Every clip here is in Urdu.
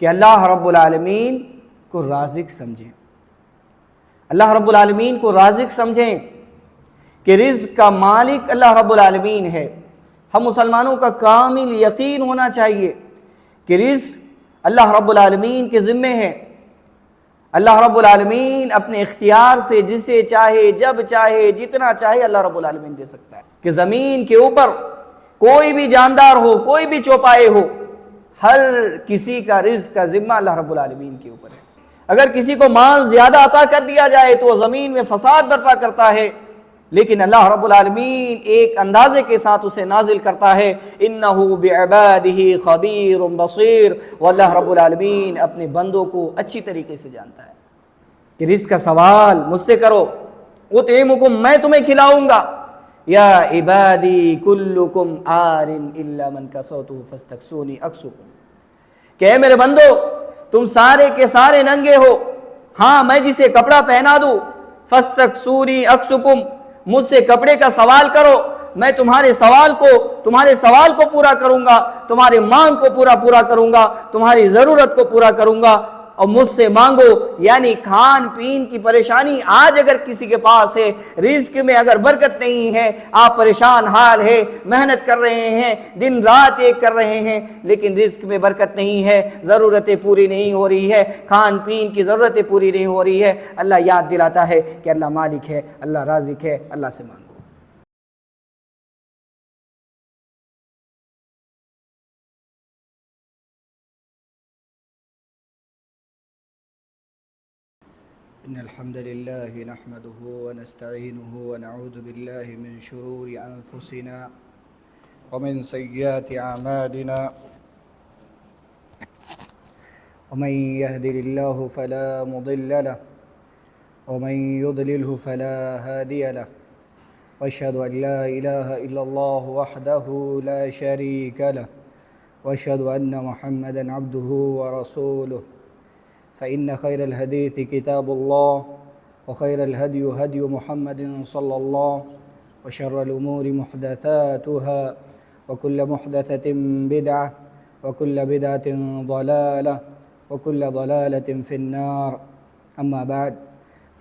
کہ اللہ رب العالمین کو رازق سمجھیں، اللہ رب العالمین کو رازق سمجھیں کہ رزق کا مالک اللہ رب العالمین ہے۔ ہم مسلمانوں کا کامل یقین ہونا چاہیے کہ رزق اللہ رب العالمین کے ذمے ہے۔ اللہ رب العالمین اپنے اختیار سے جسے چاہے، جب چاہے، جتنا چاہے اللہ رب العالمین دے سکتا ہے۔ کہ زمین کے اوپر کوئی بھی جاندار ہو، کوئی بھی چوپائے ہو، ہر کسی کا رزق کا ذمہ اللہ رب العالمین کے اوپر ہے۔ اگر کسی کو مال زیادہ عطا کر دیا جائے تو وہ زمین میں فساد برپا کرتا ہے، لیکن اللہ رب العالمین ایک اندازے کے ساتھ اسے نازل کرتا ہے۔ اِنَّهُ بِعِبَادِهِ خَبِيرٌ بَصِيرٌ، اللہ رب العالمین اپنے بندوں کو اچھی طریقے سے جانتا ہے کہ رزق کا سوال مجھ سے کرو، اطعمکم، میں تمہیں کھلاؤں گا، یا عبادی کلکم عار الا من کسوتہ فاستکسونی اکسکم، کہ اے میرے بندو تم سارے کے سارے ننگے ہو، ہاں میں جسے کپڑا پہنا دوں، فاستکسونی اکسکم، مجھ سے کپڑے کا سوال کرو، میں تمہارے سوال کو پورا کروں گا، تمہارے مانگ کو پورا کروں گا، تمہاری ضرورت کو پورا کروں گا، اور مجھ سے مانگو۔ یعنی کھان پین کی پریشانی آج اگر کسی کے پاس ہے، رزق میں اگر برکت نہیں ہے، آپ پریشان حال ہے، محنت کر رہے ہیں، دن رات ایک کر رہے ہیں، لیکن رزق میں برکت نہیں ہے، ضرورتیں پوری نہیں ہو رہی ہے، کھان پین کی ضرورتیں پوری نہیں ہو رہی ہے، اللہ یاد دلاتا ہے کہ اللہ مالک ہے، اللہ رازق ہے، اللہ سے مانگو۔ إن الحمد لله نحمده ونستعينه ونعوذ بالله من شرور أنفسنا ومن سيئات أعمالنا، ومن يهده الله فلا مضل له ومن يضلله فلا هادي له، وأشهد أن لا إله إلا الله وحده لا شريك له، وأشهد أن محمدًا عبده ورسوله، فإن خير الحديث كتاب الله، وخير الهدي هدي محمد صلى الله، وشر الأمور محدثاتها، وكل محدثة بدعة، وكل بدعة ضلالة، وكل ضلالة في النار۔ أما بعد،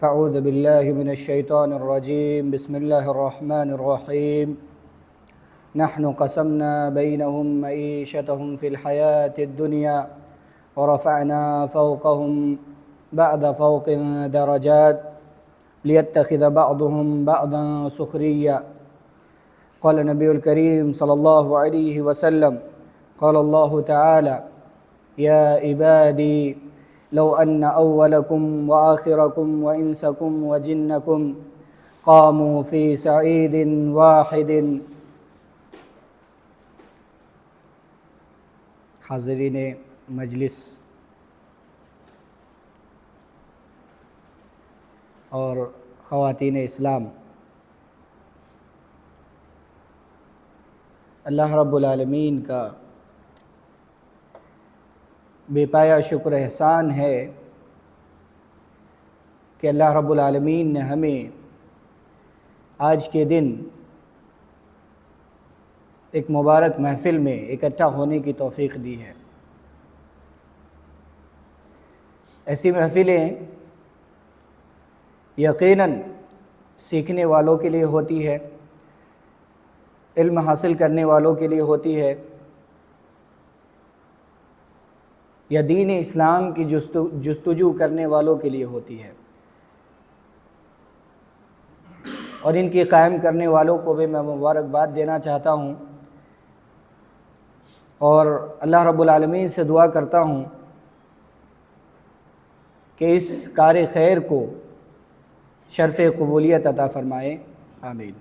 فأعوذ بالله من الشيطان الرجيم، بسم الله الرحمن الرحيم۔ نحن قسمنا بينهم معيشتهم في الحياة الدنيا، ورفعنا فوقهم بعد فوق درجات ليتخذ بعضهم بعضا سخريا۔ قال النبي الكريم صلى الله عليه وسلم، قال الله تعالى، يا عبادي لو أن أولكم وآخركم وإنسكم وجنكم قاموا في صعيد واحد۔ حاضرین مجلس اور خواتین اسلام، اللہ رب العالمین کا بے پایا شکر احسان ہے کہ اللہ رب العالمین نے ہمیں آج کے دن ایک مبارک محفل میں اکٹھا ہونے کی توفیق دی ہے۔ ایسی محفلیں یقیناً سیکھنے والوں کے لیے ہوتی ہے، علم حاصل کرنے والوں کے لیے ہوتی ہے، یا دین اسلام کی جستجو کرنے والوں کے لیے ہوتی ہے، اور ان کی قائم کرنے والوں کو بھی میں مبارکباد دینا چاہتا ہوں، اور اللہ رب العالمین سے دعا کرتا ہوں کہ اس کار خیر کو شرف قبولیت عطا فرمائے، آمین۔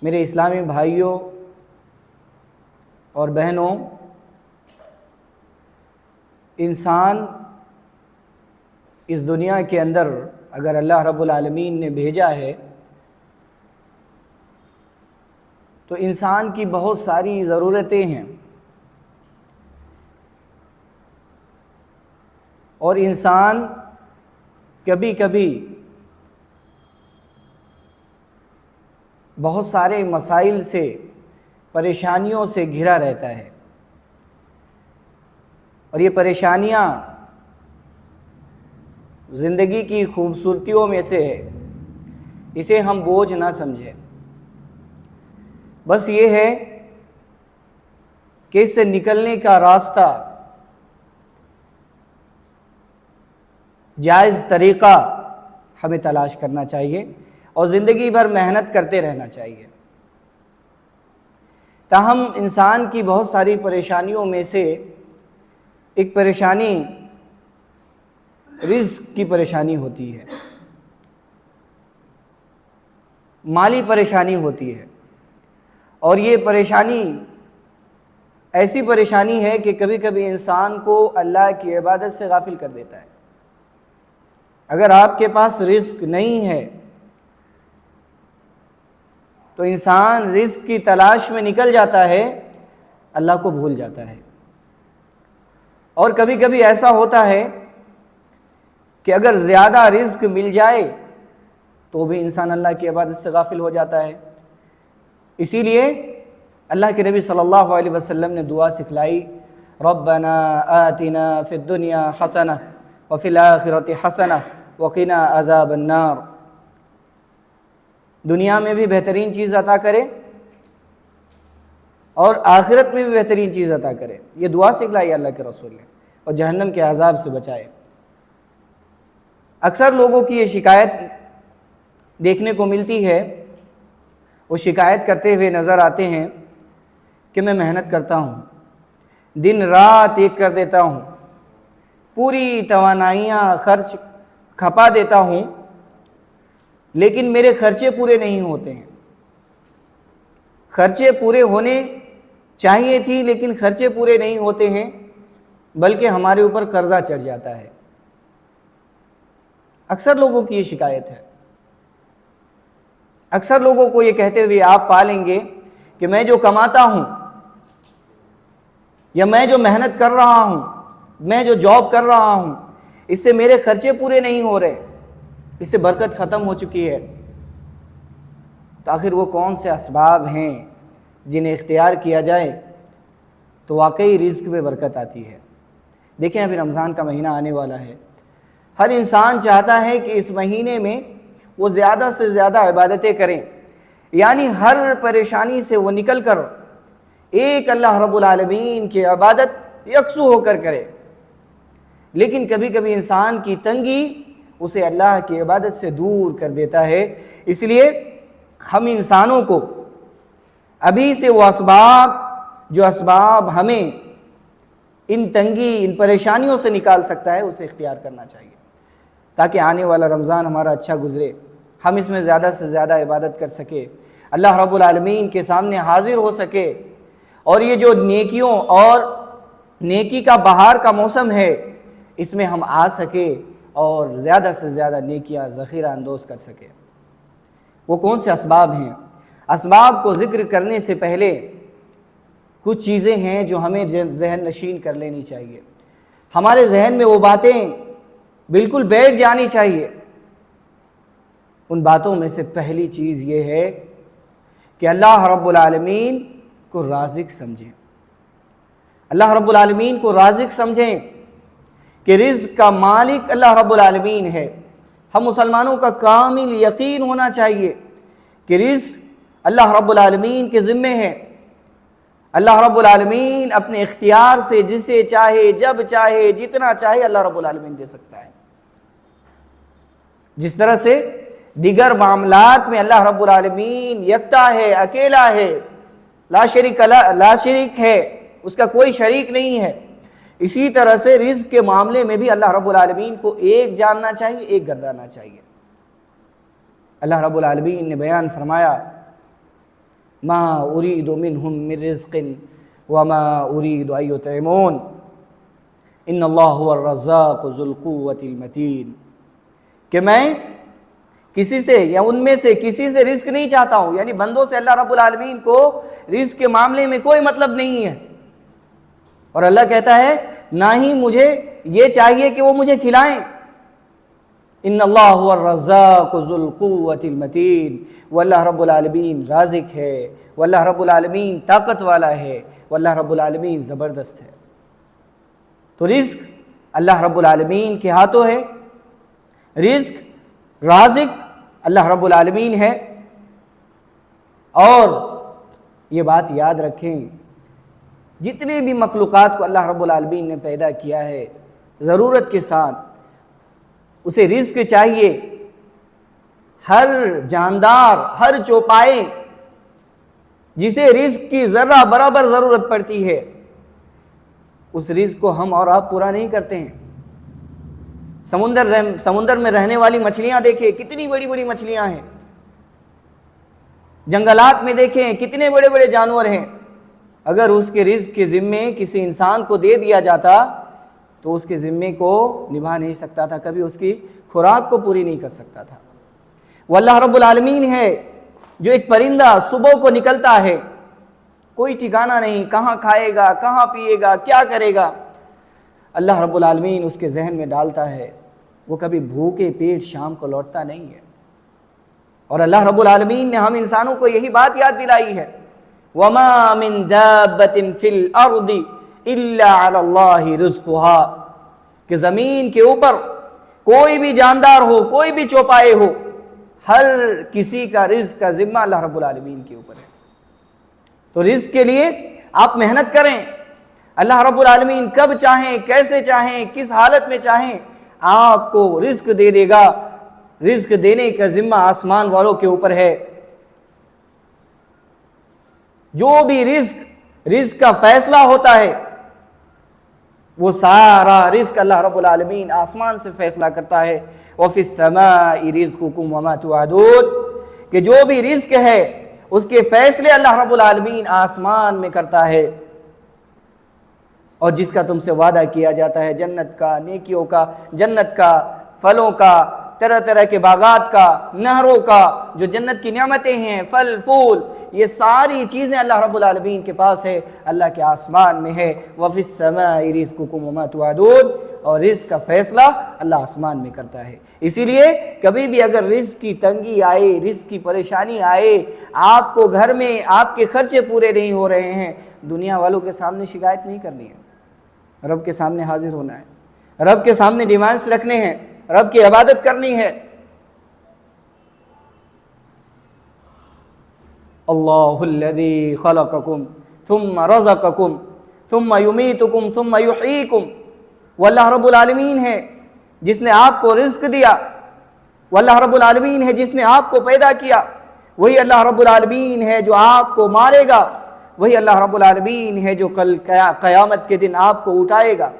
میرے اسلامی بھائیوں اور بہنوں، انسان اس دنیا کے اندر اگر اللہ رب العالمین نے بھیجا ہے تو انسان کی بہت ساری ضرورتیں ہیں، اور انسان کبھی کبھی بہت سارے مسائل سے پریشانیوں سے گھرا رہتا ہے، اور یہ پریشانیاں زندگی کی خوبصورتیوں میں سے ہے، اسے ہم بوجھ نہ سمجھیں۔ بس یہ ہے کہ اس سے نکلنے کا راستہ، جائز طریقہ ہمیں تلاش کرنا چاہیے اور زندگی بھر محنت کرتے رہنا چاہیے۔ تاہم انسان کی بہت ساری پریشانیوں میں سے ایک پریشانی رزق کی پریشانی ہوتی ہے، مالی پریشانی ہوتی ہے، اور یہ پریشانی ایسی پریشانی ہے کہ کبھی کبھی انسان کو اللہ کی عبادت سے غافل کر دیتا ہے۔ اگر آپ کے پاس رزق نہیں ہے تو انسان رزق کی تلاش میں نکل جاتا ہے، اللہ کو بھول جاتا ہے۔ اور کبھی کبھی ایسا ہوتا ہے کہ اگر زیادہ رزق مل جائے تو بھی انسان اللہ کی عبادت سے غافل ہو جاتا ہے۔ اسی لیے اللہ کے نبی صلی اللہ علیہ وسلم نے دعا سکھلائی، ربنا آتنا فی الدنیا حسنہ وفی الآخرۃ حسنہ وقنا عذاب النار۔ دنیا میں بھی بہترین چیز عطا کرے اور آخرت میں بھی بہترین چیز عطا کرے، یہ دعا سکھلائی اللہ کے رسول نے، اور جہنم کے عذاب سے بچائے۔ اکثر لوگوں کی یہ شکایت دیکھنے کو ملتی ہے، وہ شکایت کرتے ہوئے نظر آتے ہیں کہ میں محنت کرتا ہوں، دن رات ایک کر دیتا ہوں، پوری توانائیاں خرچ کھپا دیتا ہوں، لیکن میرے خرچے پورے نہیں ہوتے ہیں۔ خرچے پورے ہونے چاہیے تھی لیکن خرچے پورے نہیں ہوتے ہیں، بلکہ ہمارے اوپر قرضہ چڑھ جاتا ہے۔ اکثر لوگوں کی یہ شکایت ہے۔ اکثر لوگوں کو یہ کہتے ہوئے آپ پالیں گے کہ میں جو کماتا ہوں یا میں جو محنت کر رہا ہوں، میں جو جاب کر رہا ہوں، اس سے میرے خرچے پورے نہیں ہو رہے، اس سے برکت ختم ہو چکی ہے۔ تو آخر وہ کون سے اسباب ہیں جنہیں اختیار کیا جائے تو واقعی رزق میں برکت آتی ہے؟ دیکھیں ابھی رمضان کا مہینہ آنے والا ہے، ہر انسان چاہتا ہے کہ اس مہینے میں وہ زیادہ سے زیادہ عبادتیں کریں، یعنی ہر پریشانی سے وہ نکل کر ایک اللہ رب العالمین کی عبادت یکسو ہو کر کرے۔ لیکن کبھی کبھی انسان کی تنگی اسے اللہ کی عبادت سے دور کر دیتا ہے۔ اس لیے ہم انسانوں کو ابھی سے وہ جو اسباب ہمیں ان تنگی، ان پریشانیوں سے نکال سکتا ہے، اسے اختیار کرنا چاہیے، تاکہ آنے والا رمضان ہمارا اچھا گزرے، ہم اس میں زیادہ سے زیادہ عبادت کر سکے، اللہ رب العالمین کے سامنے حاضر ہو سکے، اور یہ جو نیکیوں اور نیکی کا بہار کا موسم ہے، اس میں ہم آ سکے اور زیادہ سے زیادہ نیکیاں ذخیرہ اندوز کر سکے۔ وہ کون سے اسباب ہیں؟ اسباب کو ذکر کرنے سے پہلے کچھ چیزیں ہیں جو ہمیں ذہن نشین کر لینی چاہیے، ہمارے ذہن میں وہ باتیں بالکل بیٹھ جانی چاہیے۔ ان باتوں میں سے پہلی چیز یہ ہے کہ اللہ رب العالمین کو رازق سمجھیں، اللہ رب العالمین کو رازق سمجھیں کہ رزق کا مالک اللہ رب العالمین ہے۔ ہم مسلمانوں کا کامل یقین ہونا چاہیے کہ رزق اللہ رب العالمین کے ذمے ہے۔ اللہ رب العالمین اپنے اختیار سے جسے چاہے، جب چاہے، جتنا چاہے اللہ رب العالمین دے سکتا ہے۔ جس طرح سے دیگر معاملات میں اللہ رب العالمین یکتا ہے، اکیلا ہے، لا شریک ہے، اس کا کوئی شریک نہیں ہے، اسی طرح سے رزق کے معاملے میں بھی اللہ رب العالمین کو ایک جاننا چاہیے، ایک گردانا چاہیے۔ اللہ رب العالمین نے بیان فرمایا، ما اريد منهم من رزق وما اريد ان يطعمون ان اللہ هو الرزاق ذو القوة المتین، کہ میں کسی سے یا ان میں سے کسی سے رزق نہیں چاہتا ہوں، یعنی بندوں سے اللہ رب العالمین کو رزق کے معاملے میں کوئی مطلب نہیں ہے، اور اللہ کہتا ہے نہ ہی مجھے یہ چاہیے کہ وہ مجھے کھلائیں، ان اللہ هو الرزاق ذو القوة المتین، واللہ رب العالمین رازق ہے، واللہ رب العالمین طاقت والا ہے، واللہ رب العالمین زبردست ہے۔ تو رزق اللہ رب العالمین کے ہاتھوں ہے، رزق رازق اللہ رب العالمین ہے۔ اور یہ بات یاد رکھیں، جتنے بھی مخلوقات کو اللہ رب العالمین نے پیدا کیا ہے ضرورت کے ساتھ اسے رزق چاہیے۔ ہر جاندار، ہر چوپائے جسے رزق کی ذرہ برابر ضرورت پڑتی ہے، اس رزق کو ہم اور آپ پورا نہیں کرتے ہیں۔ سمندر میں رہنے والی مچھلیاں دیکھیں، کتنی بڑی بڑی مچھلیاں ہیں۔ جنگلات میں دیکھیں کتنے بڑے بڑے جانور ہیں۔ اگر اس کے رزق کے ذمے کسی انسان کو دے دیا جاتا تو اس کے ذمے کو نبھا نہیں سکتا تھا، کبھی اس کی خوراک کو پوری نہیں کر سکتا تھا۔ واللہ رب العالمین ہے جو ایک پرندہ صبح کو نکلتا ہے، کوئی ٹھکانہ نہیں، کہاں کھائے گا، کہاں پیے گا، کیا کرے گا، اللہ رب العالمین اس کے ذہن میں ڈالتا ہے، وہ کبھی بھوکے پیٹ شام کو لوٹتا نہیں ہے۔ اور اللہ رب العالمین نے ہم انسانوں کو یہی بات یاد دلائی ہے، وَمَا مِن دَابَّةٍ فِي الْأَرْضِ إِلَّا عَلَى اللَّهِ رِزْقُهَا، کہ زمین کے اوپر کوئی بھی جاندار ہو، کوئی بھی چوپائے ہو، ہر کسی کا رزق کا ذمہ اللہ رب العالمین کے اوپر ہے۔ تو رزق کے لیے آپ محنت کریں، اللہ رب العالمین کب چاہیں، کیسے چاہیں، کس حالت میں چاہیں آپ کو رزق دے دے گا۔ رزق دینے کا ذمہ آسمان والوں کے اوپر ہے۔ جو بھی رزق کا فیصلہ ہوتا ہے وہ سارا رزق اللہ رب العالمین آسمان سے فیصلہ کرتا ہے۔ وَفِي السَّمَاءِ رِزْقُكُمْ وَمَا تُوعَدُونَ، کہ جو بھی رزق ہے اس کے فیصلے اللہ رب العالمین آسمان میں کرتا ہے، اور جس کا تم سے وعدہ کیا جاتا ہے جنت کا، نیکیوں کا، جنت کا، پھلوں کا، طرح طرح کے باغات کا، نہروں کا، جو جنت کی نعمتیں ہیں، پھل پھول، یہ ساری چیزیں اللہ رب العالمین کے پاس ہے، اللہ کے آسمان میں ہے۔ وَفِي السَّمَاءِ رِزْقُكُمْ وَمَا تُوعَدُونَ، اور رزق کا فیصلہ اللہ آسمان میں کرتا ہے۔ اسی لیے کبھی بھی اگر رزق کی تنگی آئے، رزق کی پریشانی آئے، آپ کو گھر میں آپ کے خرچے پورے نہیں ہو رہے ہیں، دنیا والوں کے سامنے شکایت نہیں کرنی ہے، رب کے سامنے حاضر ہونا ہے، رب کے سامنے ڈیمانڈز رکھنے ہیں، رب کی عبادت کرنی ہے۔ اللہ الذی خلقکم ثم رزقکم ثم یمیتکم ثم یحییکم، واللہ رب العالمین ہے جس نے آپ کو رزق دیا، واللہ رب العالمین ہے جس نے آپ کو پیدا کیا، وہی اللہ رب العالمین ہے جو آپ کو مارے گا، وہی اللہ رب العالمین ہے جو کل قیامت کے دن آپ کو اٹھائے گا۔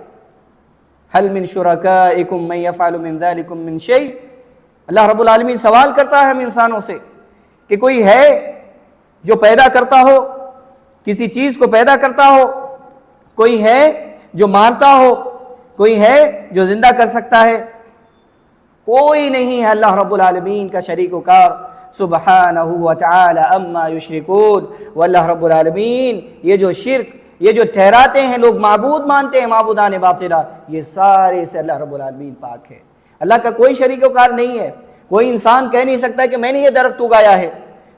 هل من شرکائکم من یفعل من ذلکم من شیء، اللہ رب العالمین سوال کرتا ہے ہم انسانوں سے کہ کوئی ہے جو پیدا کرتا ہو، کسی چیز کو پیدا کرتا ہو، کوئی ہے جو مارتا ہو، کوئی ہے جو زندہ کر سکتا ہے؟ کوئی نہیں ہے اللہ رب العالمین کا شریک و کار، سبحانہ وتعالی اما یشرکون۔ واللہ رب العالمین یہ جو شرک، یہ جو ٹھہراتے ہیں لوگ معبود مانتے ہیں، معبودان باطلہ، یہ سارے سے اللہ رب العالمین پاک ہے۔ اللہ کا کوئی شریک و کار نہیں ہے۔ کوئی انسان کہہ نہیں سکتا کہ میں نے یہ درخت اگایا ہے،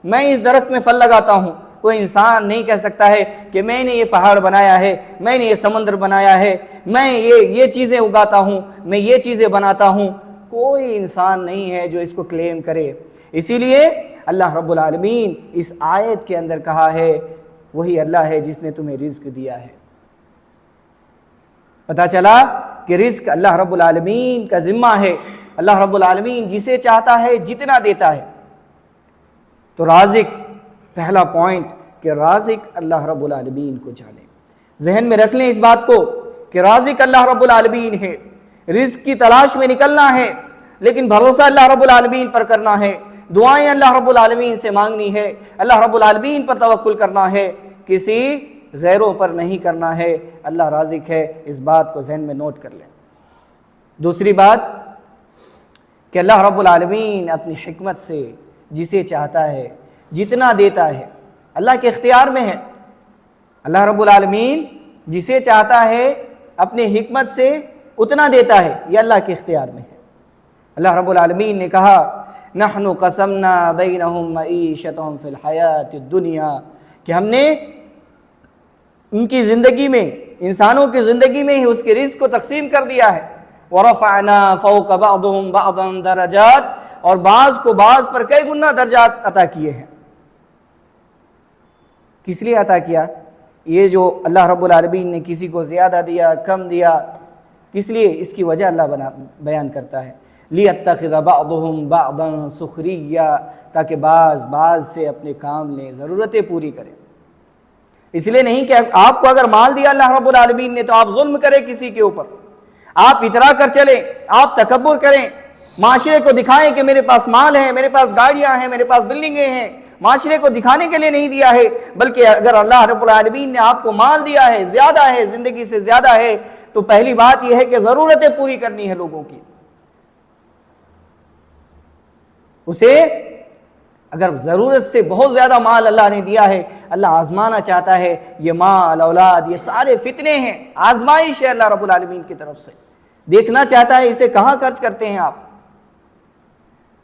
میں اس درخت میں پھل لگاتا ہوں۔ کوئی انسان نہیں کہہ سکتا ہے کہ میں نے یہ پہاڑ بنایا ہے، میں نے یہ سمندر بنایا ہے، میں یہ چیزیں اگاتا ہوں، میں یہ چیزیں بناتا ہوں۔ کوئی انسان نہیں ہے جو اس کو کلیم کرے۔ اسی لیے اللہ رب العالمین اس آیت کے اندر کہا ہے وہی اللہ ہے جس نے تمہیں رزق دیا ہے۔ پتہ چلا کہ رزق اللہ رب العالمین کا ذمہ ہے، اللہ رب العالمین جسے چاہتا ہے جتنا دیتا ہے۔ تو رازق، پہلا پوائنٹ کہ رازق اللہ رب العالمین کو جانے، ذہن میں رکھ لیں اس بات کو کہ رازق اللہ رب العالمین ہے۔ رزق کی تلاش میں نکلنا ہے، لیکن بھروسہ اللہ رب العالمین پر کرنا ہے، دعائیں اللہ رب العالمین سے مانگنی ہے، اللہ رب العالمین پر توکل کرنا ہے، کسی غیروں پر نہیں کرنا ہے۔ اللہ رازق ہے، اس بات کو ذہن میں نوٹ کر لیں۔ دوسری بات کہ اللہ رب العالمین اپنی حکمت سے جسے چاہتا ہے جتنا دیتا ہے، اللہ کے اختیار میں ہے۔ اللہ رب العالمین جسے چاہتا ہے اپنی حکمت سے اتنا دیتا ہے، یہ اللہ کے اختیار میں ہے۔ اللہ رب العالمین نے کہا نحن قسمنا بینہم معیشتہم فی الحیات الدنیا، کہ ہم نے ان کی زندگی میں، انسانوں کی زندگی میں ہی اس کے رزق کو تقسیم کر دیا ہے. ورفعنا فوق بعضهم بعضا درجات، اور بعض کو بعض پر کئی گنا درجات عطا کیے ہیں. کس لیے عطا کیا؟ یہ جو اللہ رب العالمین نے کسی کو زیادہ دیا، کم دیا، کس لیے؟ اس کی وجہ اللہ بیان کرتا ہے. لِيَتَّخِذَ بَعْضُهُمْ بَعْضًا سُخْرِيًّا، تاکہ بعض سے اپنے کام لیں، ضرورتیں پوری کریں. اس لیے نہیں کہ آپ کو اگر مال دیا اللہ رب العالمین نے تو آپ ظلم کریں کسی کے اوپر، آپ اترا کر چلیں، آپ تکبر کریں، معاشرے کو دکھائیں کہ میرے پاس مال ہے، میرے پاس گاڑیاں ہیں، میرے پاس بلڈنگیں ہیں. معاشرے کو دکھانے کے لیے نہیں دیا ہے، بلکہ اگر اللہ رب العالمین نے آپ کو مال دیا ہے، زیادہ ہے، زندگی سے زیادہ ہے، تو پہلی بات یہ ہے کہ ضرورتیں پوری کرنی ہے لوگوں کی. اسے اگر ضرورت سے بہت زیادہ مال اللہ نے دیا ہے، اللہ آزمانا چاہتا ہے. یہ مال، اولاد، یہ سارے فتنے ہیں، آزمائش ہے اللہ رب العالمین کی طرف سے. دیکھنا چاہتا ہے اسے کہاں خرچ کرتے ہیں آپ.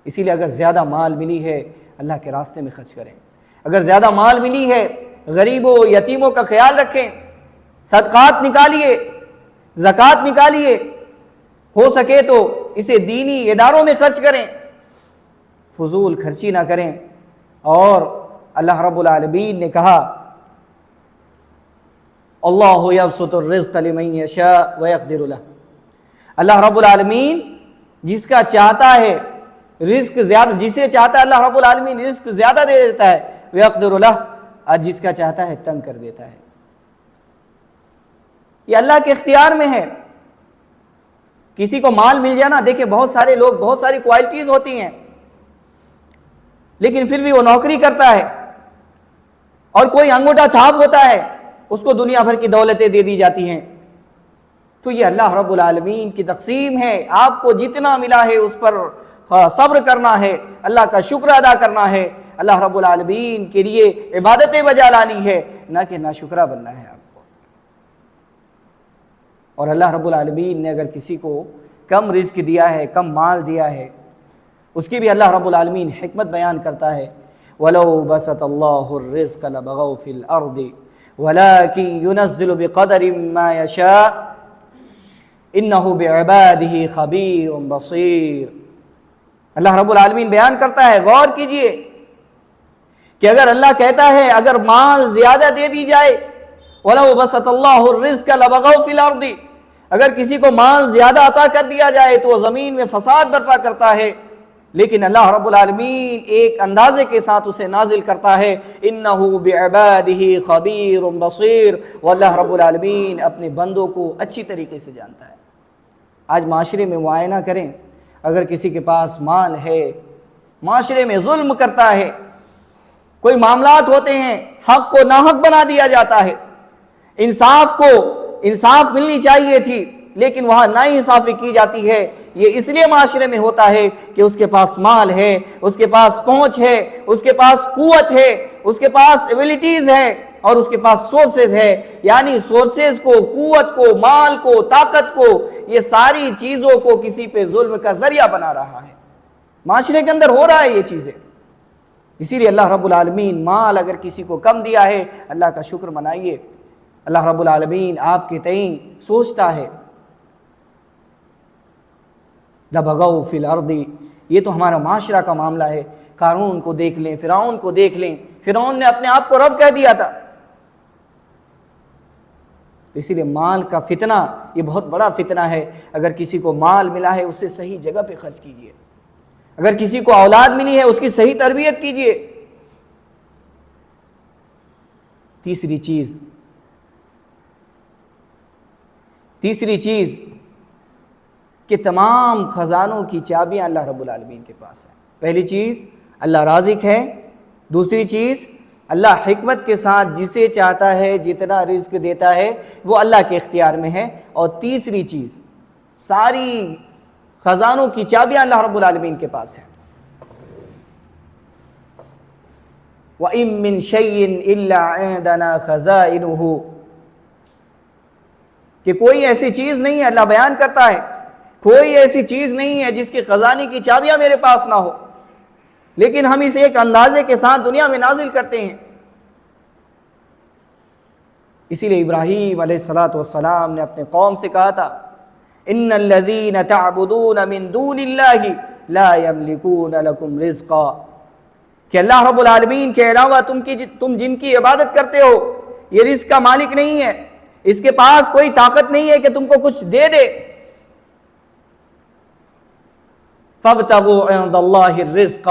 اسی لیے اگر زیادہ مال ملی ہے اللہ کے راستے میں خرچ کریں. اگر زیادہ مال ملی ہے غریبوں یتیموں کا خیال رکھیں، صدقات نکالیے، زکوٰۃ نکالیے، ہو سکے تو اسے دینی اداروں میں خرچ کریں، فضول خرچی نہ کریں. اور اللہ رب العالمین نے کہا اللہ یبسط الرزق لمن یشاء ویقدر له، اللہ رب العالمین جس کا چاہتا ہے رزق زیادہ، جسے چاہتا ہے اللہ رب العالمین رزق زیادہ دے دیتا ہے، ویقدر له، اور جس کا چاہتا ہے تنگ کر دیتا ہے. یہ اللہ کے اختیار میں ہے. کسی کو مال مل جانا، دیکھیں بہت سارے لوگ، بہت ساری کوالٹیز ہوتی ہیں، لیکن پھر بھی وہ نوکری کرتا ہے، اور کوئی انگوٹھا چھاپ ہوتا ہے، اس کو دنیا بھر کی دولتیں دے دی جاتی ہیں. تو یہ اللہ رب العالمین کی تقسیم ہے. آپ کو جتنا ملا ہے اس پر صبر کرنا ہے، اللہ کا شکر ادا کرنا ہے، اللہ رب العالمین کے لیے عبادتیں بجا لانی ہے، نہ کہ ناشکرہ بننا ہے آپ کو. اور اللہ رب العالمین نے اگر کسی کو کم رزق دیا ہے، کم مال دیا ہے، اس کی بھی اللہ رب العالمین حکمت بیان کرتا ہے. وَلَوْ بَسَطَ اللَّهُ الرِّزْقَ لَبَغَوْا فِي الْأَرْضِ وَلَكِنْ يُنَزِّلُ بِقَدَرٍ مَا يَشَاءُ إِنَّهُ بِعِبَادِهِ خَبِيرٌ بَصِيرٌ. اللہ رب العالمین بیان کرتا ہے، غور کیجئے کہ اگر اللہ کہتا ہے اگر مال زیادہ دے دی جائے، وَلَوْ بَسَطَ اللَّهُ الرِّزْقَ لَبَغَوْا فِي الْأَرْضِ، اگر کسی کو مال زیادہ عطا کر دیا جائے تو وہ زمین میں فساد برپا کرتا ہے، لیکن اللہ رب العالمین ایک اندازے کے ساتھ اسے نازل کرتا ہے. إِنَّهُ بِعِبَادِهِ خَبِيرٌ بَصِيرٌ، واللہ رب العالمین اپنے بندوں کو اچھی طریقے سے جانتا ہے. آج معاشرے میں معائنہ کریں، اگر کسی کے پاس مال ہے، معاشرے میں ظلم کرتا ہے، کوئی معاملات ہوتے ہیں حق کو ناحق بنا دیا جاتا ہے، انصاف کو انصاف ملنی چاہیے تھی لیکن وہاں ناانصافی کی جاتی ہے. یہ اس لیے معاشرے میں ہوتا ہے کہ اس کے پاس مال ہے، اس کے پاس پہنچ ہے، اس کے پاس قوت ہے، اس کے پاس ایبلٹیز ہے، اور اس کے پاس سورسز ہے. یعنی سورسز کو، قوت کو، مال کو، طاقت کو، یہ ساری چیزوں کو کسی پہ ظلم کا ذریعہ بنا رہا ہے. معاشرے کے اندر ہو رہا ہے یہ چیزیں. اسی لیے اللہ رب العالمین مال اگر کسی کو کم دیا ہے اللہ کا شکر منائیے. اللہ رب العالمین آپ کے تئیں سوچتا ہے. لَبَغَوْا فِي الْأَرْضِ، یہ تو ہمارا معاشرہ کا معاملہ ہے. قارون کو دیکھ لیں، فرعون کو دیکھ لیں. فرعون نے اپنے آپ کو رب کہہ دیا تھا. اسی لیے مال کا فتنہ یہ بہت بڑا فتنہ ہے. اگر کسی کو مال ملا ہے اسے صحیح جگہ پہ خرچ کیجئے. اگر کسی کو اولاد ملی ہے اس کی صحیح تربیت کیجئے. تیسری چیز کہ تمام خزانوں کی چابیاں اللہ رب العالمین کے پاس ہیں. پہلی چیز اللہ رازق ہے. دوسری چیز اللہ حکمت کے ساتھ جسے چاہتا ہے جتنا رزق دیتا ہے وہ اللہ کے اختیار میں ہے. اور تیسری چیز ساری خزانوں کی چابیاں اللہ رب العالمین کے پاس ہیں. وَإِن مِّن شَيْءٍ إِلَّا عِندَنَا خَزَائِنُهُ، کہ کوئی ایسی چیز نہیں ہے، اللہ بیان کرتا ہے کوئی ایسی چیز نہیں ہے جس کی خزانے کی چابیاں میرے پاس نہ ہو، لیکن ہم اسے ایک اندازے کے ساتھ دنیا میں نازل کرتے ہیں۔ اسی لیے ابراہیم علیہ السلام نے اپنے قوم سے کہا تھا، ان الذین تعبدون من دون اللہ لا یملکون لکم رزقا، کہ اللہ رب العالمین کے علاوہ تم جن کی عبادت کرتے ہو یہ رزق کا مالک نہیں ہے، اس کے پاس کوئی طاقت نہیں ہے کہ تم کو کچھ دے دے۔ فابتغوا عند اللہ الرزق،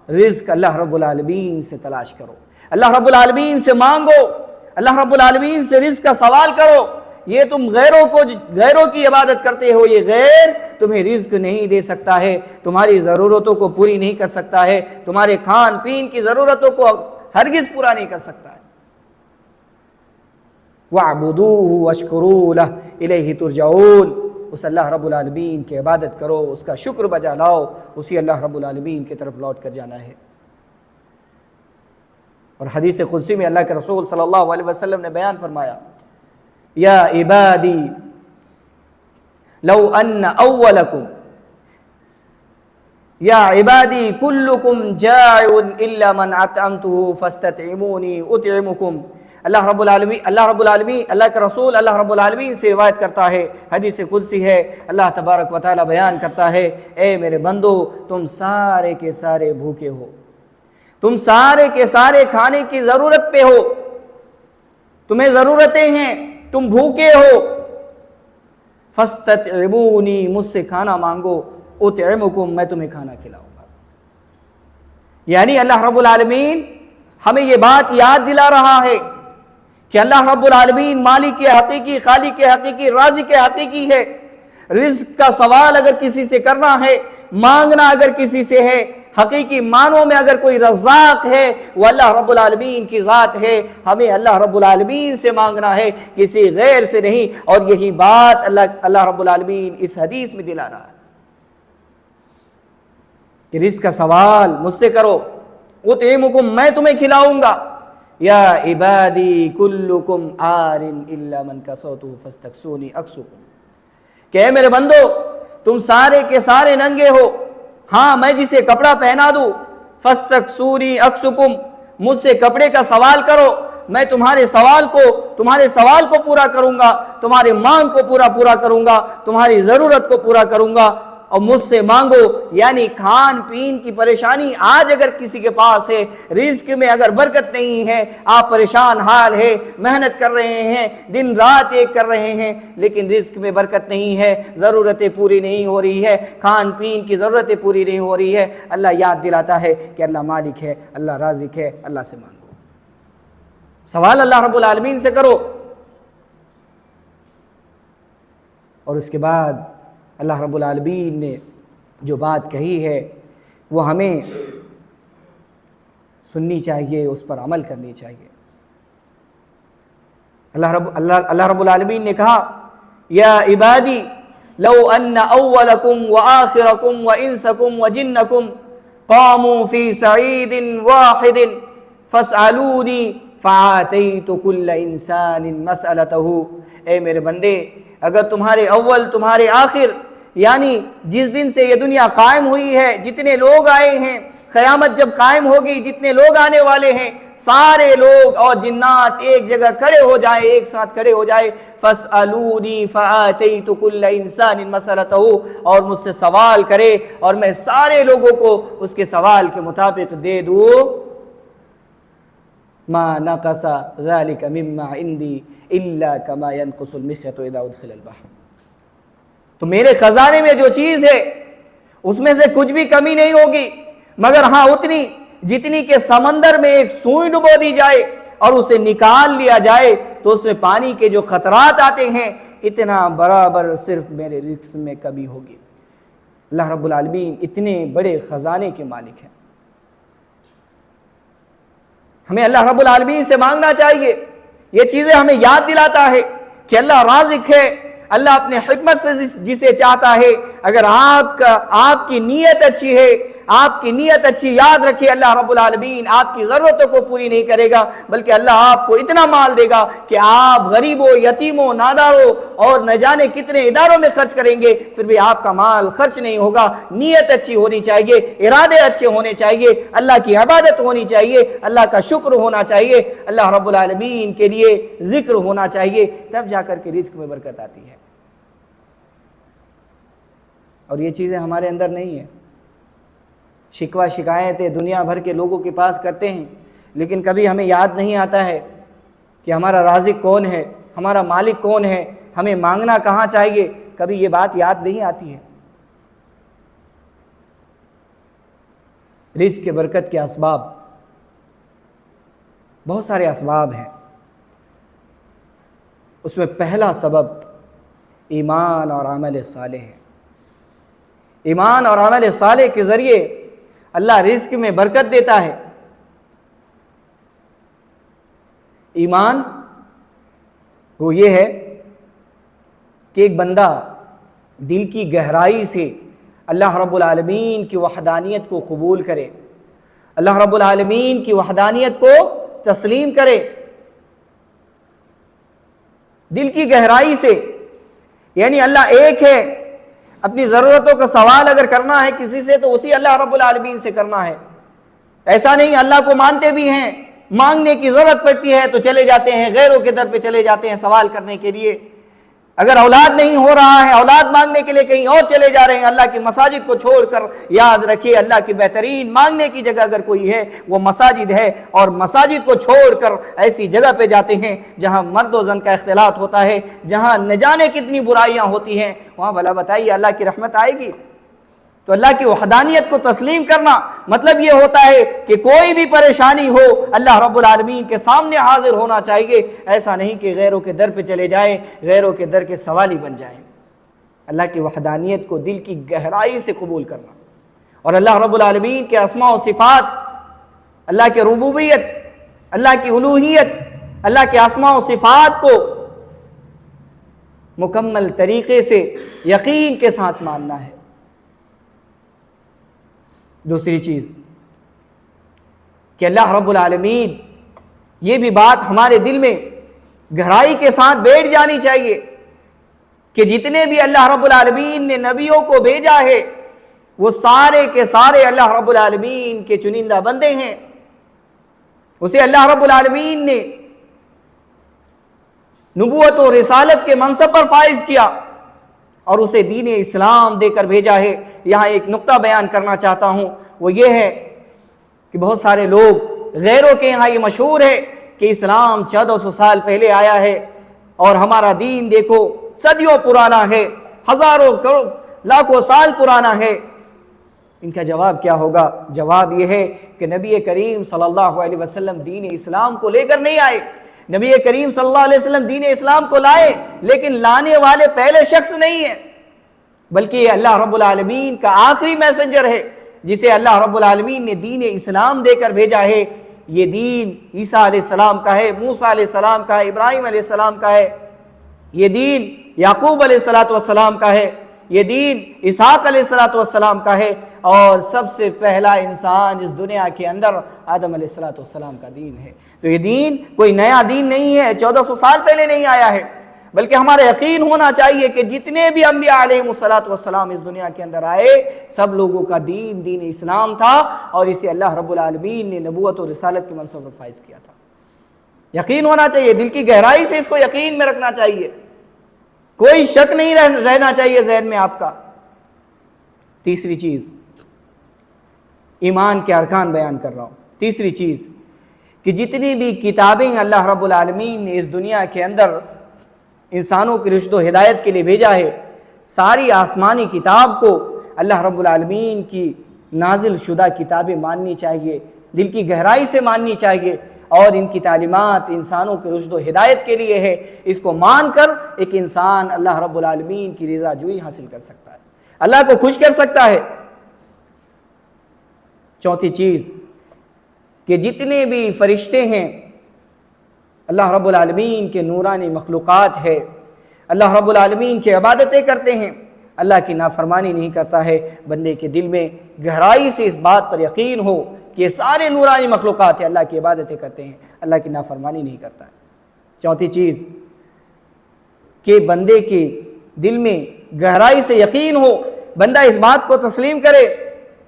رزق اللہ رب العالمین سے تلاش کرو، اللہ رب العالمین سے مانگو، اللہ رب العالمین سے رزق کا سوال کرو۔ یہ تم غیروں کی عبادت کرتے ہو، یہ غیر تمہیں رزق نہیں دے سکتا ہے، تمہاری ضرورتوں کو پوری نہیں کر سکتا ہے، تمہارے کھان پین کی ضرورتوں کو ہرگز پورا نہیں کر سکتا ہے۔ وَاعْبُدُوهُ وَاشْكُرُوا لَهُ إِلَيْهِ تُرْجَعُونَ، اس اللہ رب العالمین کی عبادت کرو، اس کا شکر بجا لاؤ، اسی اللہ رب العالمین کی طرف لوٹ کر جانا ہے۔ اور حدیث قدسی میں اللہ کے رسول صلی اللہ علیہ وسلم نے بیان فرمایا، یا عبادی لو ان اولکم یا عبادی کلکم جائع الا من اطعمته فاستطعمونی اطعمکم۔ اللہ رب العالمین اللہ کے رسول اللہ رب العالمین سے روایت کرتا ہے، حدیث قدسی ہے، اللہ تبارک و تعالی بیان کرتا ہے، اے میرے بندو تم سارے کے سارے بھوکے ہو، تم سارے کے سارے کھانے کی ضرورت پہ ہو، تمہیں ضرورتیں ہیں، تم بھوکے ہو، فاستطعمونی، مجھ سے کھانا مانگو، اطعمکم، میں تمہیں کھانا کھلاؤں گا۔ یعنی اللہ رب العالمین ہمیں یہ بات یاد دلا رہا ہے کہ اللہ رب العالمین مالک حقیقی، خالق حقیقی، رازق حقیقی ہے۔ رزق کا سوال اگر کسی سے کرنا ہے، مانگنا اگر کسی سے ہے، حقیقی معنوں میں اگر کوئی رزاق ہے وہ اللہ رب العالمین کی ذات ہے، ہمیں اللہ رب العالمین سے مانگنا ہے، کسی غیر سے نہیں۔ اور یہی بات اللہ رب العالمین اس حدیث میں دلا رہا ہے کہ رزق کا سوال مجھ سے کرو، اطعمکم، میں تمہیں کھلاؤں گا۔ یا عبادی کلکم عار الا من کسوتہ فاستکسونی اکسکم، کہ اے میرے بندو تم سارے کے سارے ننگے ہو، ہاں میں جسے کپڑا پہنا دوں، فاستکسونی اکسکم، مجھ سے کپڑے کا سوال کرو، میں تمہارے سوال کو پورا کروں گا، تمہارے مانگ کو پورا کروں گا، تمہاری ضرورت کو پورا کروں گا۔ اور مجھ سے مانگو، یعنی کھان پین کی پریشانی آج اگر کسی کے پاس ہے، رزق میں اگر برکت نہیں ہے، آپ پریشان حال ہے، محنت کر رہے ہیں، دن رات ایک کر رہے ہیں، لیکن رزق میں برکت نہیں ہے، ضرورتیں پوری نہیں ہو رہی ہے، کھان پین کی ضرورتیں پوری نہیں ہو رہی ہے، اللہ یاد دلاتا ہے کہ اللہ مالک ہے، اللہ رازق ہے، اللہ سے مانگو، سوال اللہ رب العالمین سے کرو۔ اور اس کے بعد اللہ رب العالمین نے جو بات کہی ہے وہ ہمیں سننی چاہیے، اس پر عمل کرنی چاہیے۔ اللہ رب العالمین نے کہا، یا عبادی لو ان اولکم وآخرکم وانسکم وجنکم قاموا فی سعید واحد فاسألونی فآتیت کل انسان مسألتہ، اے میرے بندے اگر تمہارے اول تمہارے آخر، یعنی جس دن سے یہ دنیا قائم ہوئی ہے، جتنے لوگ آئے ہیں، قیامت جب قائم ہوگی جتنے لوگ آنے والے ہیں، سارے لوگ اور جنات ایک جگہ کھڑے ہو جائیں، ایک ساتھ کھڑے ہو جائے، فَاسْأَلُونِي فَآتَيْتُ كُلَّ إِنسَانٍ مَسْأَلَتَهُ، اور مجھ سے سوال کرے اور میں سارے لوگوں کو اس کے سوال کے مطابق دے دوں، مَا نَقَصَ ذَلِكَ مِمَّا عِنْدِي إِلَّا كَمَا يَنْقُصُ الْمِخْيَطُ إِذَا أُدْخِلَ الْبَحْرَ، تو میرے خزانے میں جو چیز ہے اس میں سے کچھ بھی کمی نہیں ہوگی، مگر ہاں اتنی جتنی کہ سمندر میں ایک سوئی ڈبو دی جائے اور اسے نکال لیا جائے تو اس میں پانی کے جو خطرات آتے ہیں اتنا برابر صرف میرے رزق میں کمی ہوگی۔ اللہ رب العالمین اتنے بڑے خزانے کے مالک ہیں، ہمیں اللہ رب العالمین سے مانگنا چاہیے۔ یہ چیزیں ہمیں یاد دلاتا ہے کہ اللہ رازق ہے، اللہ اپنے حکمت سے جسے چاہتا ہے، اگر آپ کی نیت اچھی ہے، آپ کی نیت اچھی، یاد رکھیں اللہ رب العالمین آپ کی ضرورتوں کو پوری نہیں کرے گا، بلکہ اللہ آپ کو اتنا مال دے گا کہ آپ غریبوں، یتیموں، ناداروں اور نہ جانے کتنے اداروں میں خرچ کریں گے، پھر بھی آپ کا مال خرچ نہیں ہوگا۔ نیت اچھی ہونی چاہیے، ارادے اچھے ہونے چاہیے، اللہ کی عبادت ہونی چاہیے، اللہ کا شکر ہونا چاہیے، اللہ رب العالمین کے لیے ذکر ہونا چاہیے، تب جا کر کے رزق میں برکت آتی ہے۔ اور یہ چیزیں ہمارے اندر نہیں ہیں۔ شکوہ شکایتیں دنیا بھر کے لوگوں کے پاس کرتے ہیں، لیکن کبھی ہمیں یاد نہیں آتا ہے کہ ہمارا رازق کون ہے، ہمارا مالک کون ہے، ہمیں مانگنا کہاں چاہیے، کبھی یہ بات یاد نہیں آتی ہے۔ رزق کے برکت کے اسباب بہت سارے اسباب ہیں، اس میں پہلا سبب ایمان اور عمل صالح ہے۔ ایمان اور عمل صالح کے ذریعے اللہ رزق میں برکت دیتا ہے۔ ایمان وہ یہ ہے کہ ایک بندہ دل کی گہرائی سے اللہ رب العالمین کی وحدانیت کو قبول کرے، اللہ رب العالمین کی وحدانیت کو تسلیم کرے دل کی گہرائی سے، یعنی اللہ ایک ہے، اپنی ضرورتوں کا سوال اگر کرنا ہے کسی سے تو اسی اللہ رب العالمین سے کرنا ہے۔ ایسا نہیں اللہ کو مانتے بھی ہیں، مانگنے کی ضرورت پڑتی ہے تو چلے جاتے ہیں غیروں کے در پہ چلے جاتے ہیں سوال کرنے کے لیے، اگر اولاد نہیں ہو رہا ہے اولاد مانگنے کے لیے کہیں اور چلے جا رہے ہیں۔ اللہ کی مساجد کو چھوڑ کر یاد رکھیے اللہ کی بہترین مانگنے کی جگہ اگر کوئی ہے وہ مساجد ہے، اور مساجد کو چھوڑ کر ایسی جگہ پہ جاتے ہیں جہاں مرد و زن کا اختلاط ہوتا ہے، جہاں نہ جانے کتنی برائیاں ہوتی ہیں، وہاں بھلا بتائیے اللہ کی رحمت آئے گی؟ تو اللہ کی وحدانیت کو تسلیم کرنا مطلب یہ ہوتا ہے کہ کوئی بھی پریشانی ہو اللہ رب العالمین کے سامنے حاضر ہونا چاہیے، ایسا نہیں کہ غیروں کے در پہ چلے جائیں، غیروں کے در کے سوالی بن جائیں۔ اللہ کی وحدانیت کو دل کی گہرائی سے قبول کرنا، اور اللہ رب العالمین کے اسماء و صفات، اللہ کے ربوبیت، اللہ کی الوہیت، اللہ کے اسماء و صفات کو مکمل طریقے سے یقین کے ساتھ ماننا ہے۔ دوسری چیز کہ اللہ رب العالمین، یہ بھی بات ہمارے دل میں گہرائی کے ساتھ بیٹھ جانی چاہیے کہ جتنے بھی اللہ رب العالمین نے نبیوں کو بھیجا ہے وہ سارے کے سارے اللہ رب العالمین کے چنندہ بندے ہیں۔ اسے اللہ رب العالمین نے نبوت و رسالت کے منصب پر فائز کیا اور اسے دین اسلام دے کر بھیجا ہے۔ یہاں ایک نقطہ بیان کرنا چاہتا ہوں، وہ یہ ہے کہ بہت سارے لوگ غیروں کے یہاں یہ مشہور ہے کہ اسلام 1400 سال پہلے آیا ہے اور ہمارا دین دیکھو صدیوں پرانا ہے، ہزاروں لاکھوں سال پرانا ہے۔ ان کا جواب کیا ہوگا؟ جواب یہ ہے کہ نبی کریم صلی اللہ علیہ وسلم دین اسلام کو لے کر نہیں آئے۔ نبی کریم صلی اللہ علیہ وسلم دین اسلام کو لائے، لیکن لانے والے پہلے شخص نہیں ہیں، بلکہ یہ اللہ رب العالمین کا آخری میسنجر ہے جسے اللہ رب العالمین نے دین اسلام دے کر بھیجا ہے۔ یہ دین عیسیٰ علیہ السلام کا ہے، موسیٰ علیہ السلام کا ہے، ابراہیم علیہ السلام کا ہے، یہ دین یعقوب علیہ السلام کا ہے، یہ دین اسحاق علیہ السلام کا ہے، اور سب سے پہلا انسان اس دنیا کے اندر آدم علیہ السلام کا دین ہے۔ تو یہ دین کوئی نیا دین نہیں ہے، 1400 سال پہلے نہیں آیا ہے، بلکہ ہمارا یقین ہونا چاہیے کہ جتنے بھی انبیاء علیہ السلام اس دنیا کے اندر آئے سب لوگوں کا دین دین اسلام تھا، اور اسے اللہ رب العالمین نے نبوت و رسالت کے منصب پر فائز کیا تھا۔ یقین ہونا چاہیے، دل کی گہرائی سے اس کو یقین میں رکھنا چاہیے، کوئی شک نہیں رہنا چاہیے ذہن میں آپ کا۔ تیسری چیز، ایمان کے ارکان بیان کر رہا ہوں۔ تیسری چیز کہ جتنی بھی کتابیں اللہ رب العالمین نے اس دنیا کے اندر انسانوں کی رشد و ہدایت کے لیے بھیجا ہے، ساری آسمانی کتاب کو اللہ رب العالمین کی نازل شدہ کتابیں ماننی چاہیے، دل کی گہرائی سے ماننی چاہیے، اور ان کی تعلیمات انسانوں کی رشد و ہدایت کے لیے ہے۔ اس کو مان کر ایک انسان اللہ رب العالمین کی رضا جوئی حاصل کر سکتا ہے، اللہ کو خوش کر سکتا ہے۔ چوتھی چیز کہ جتنے بھی فرشتے ہیں اللہ رب العالمین کے نورانی مخلوقات ہے، اللہ رب العالمین کی عبادتیں کرتے ہیں، اللہ کی نافرمانی نہیں کرتا ہے، بندے کے دل میں گہرائی سے اس بات پر یقین ہو کہ یہ سارے نورانی مخلوقات ہیں، اللہ کی عبادتیں کرتے ہیں، اللہ کی نافرمانی نہیں کرتا ہے۔ چوتھی چیز کہ بندے کے دل میں گہرائی سے یقین ہو، بندہ اس بات کو تسلیم کرے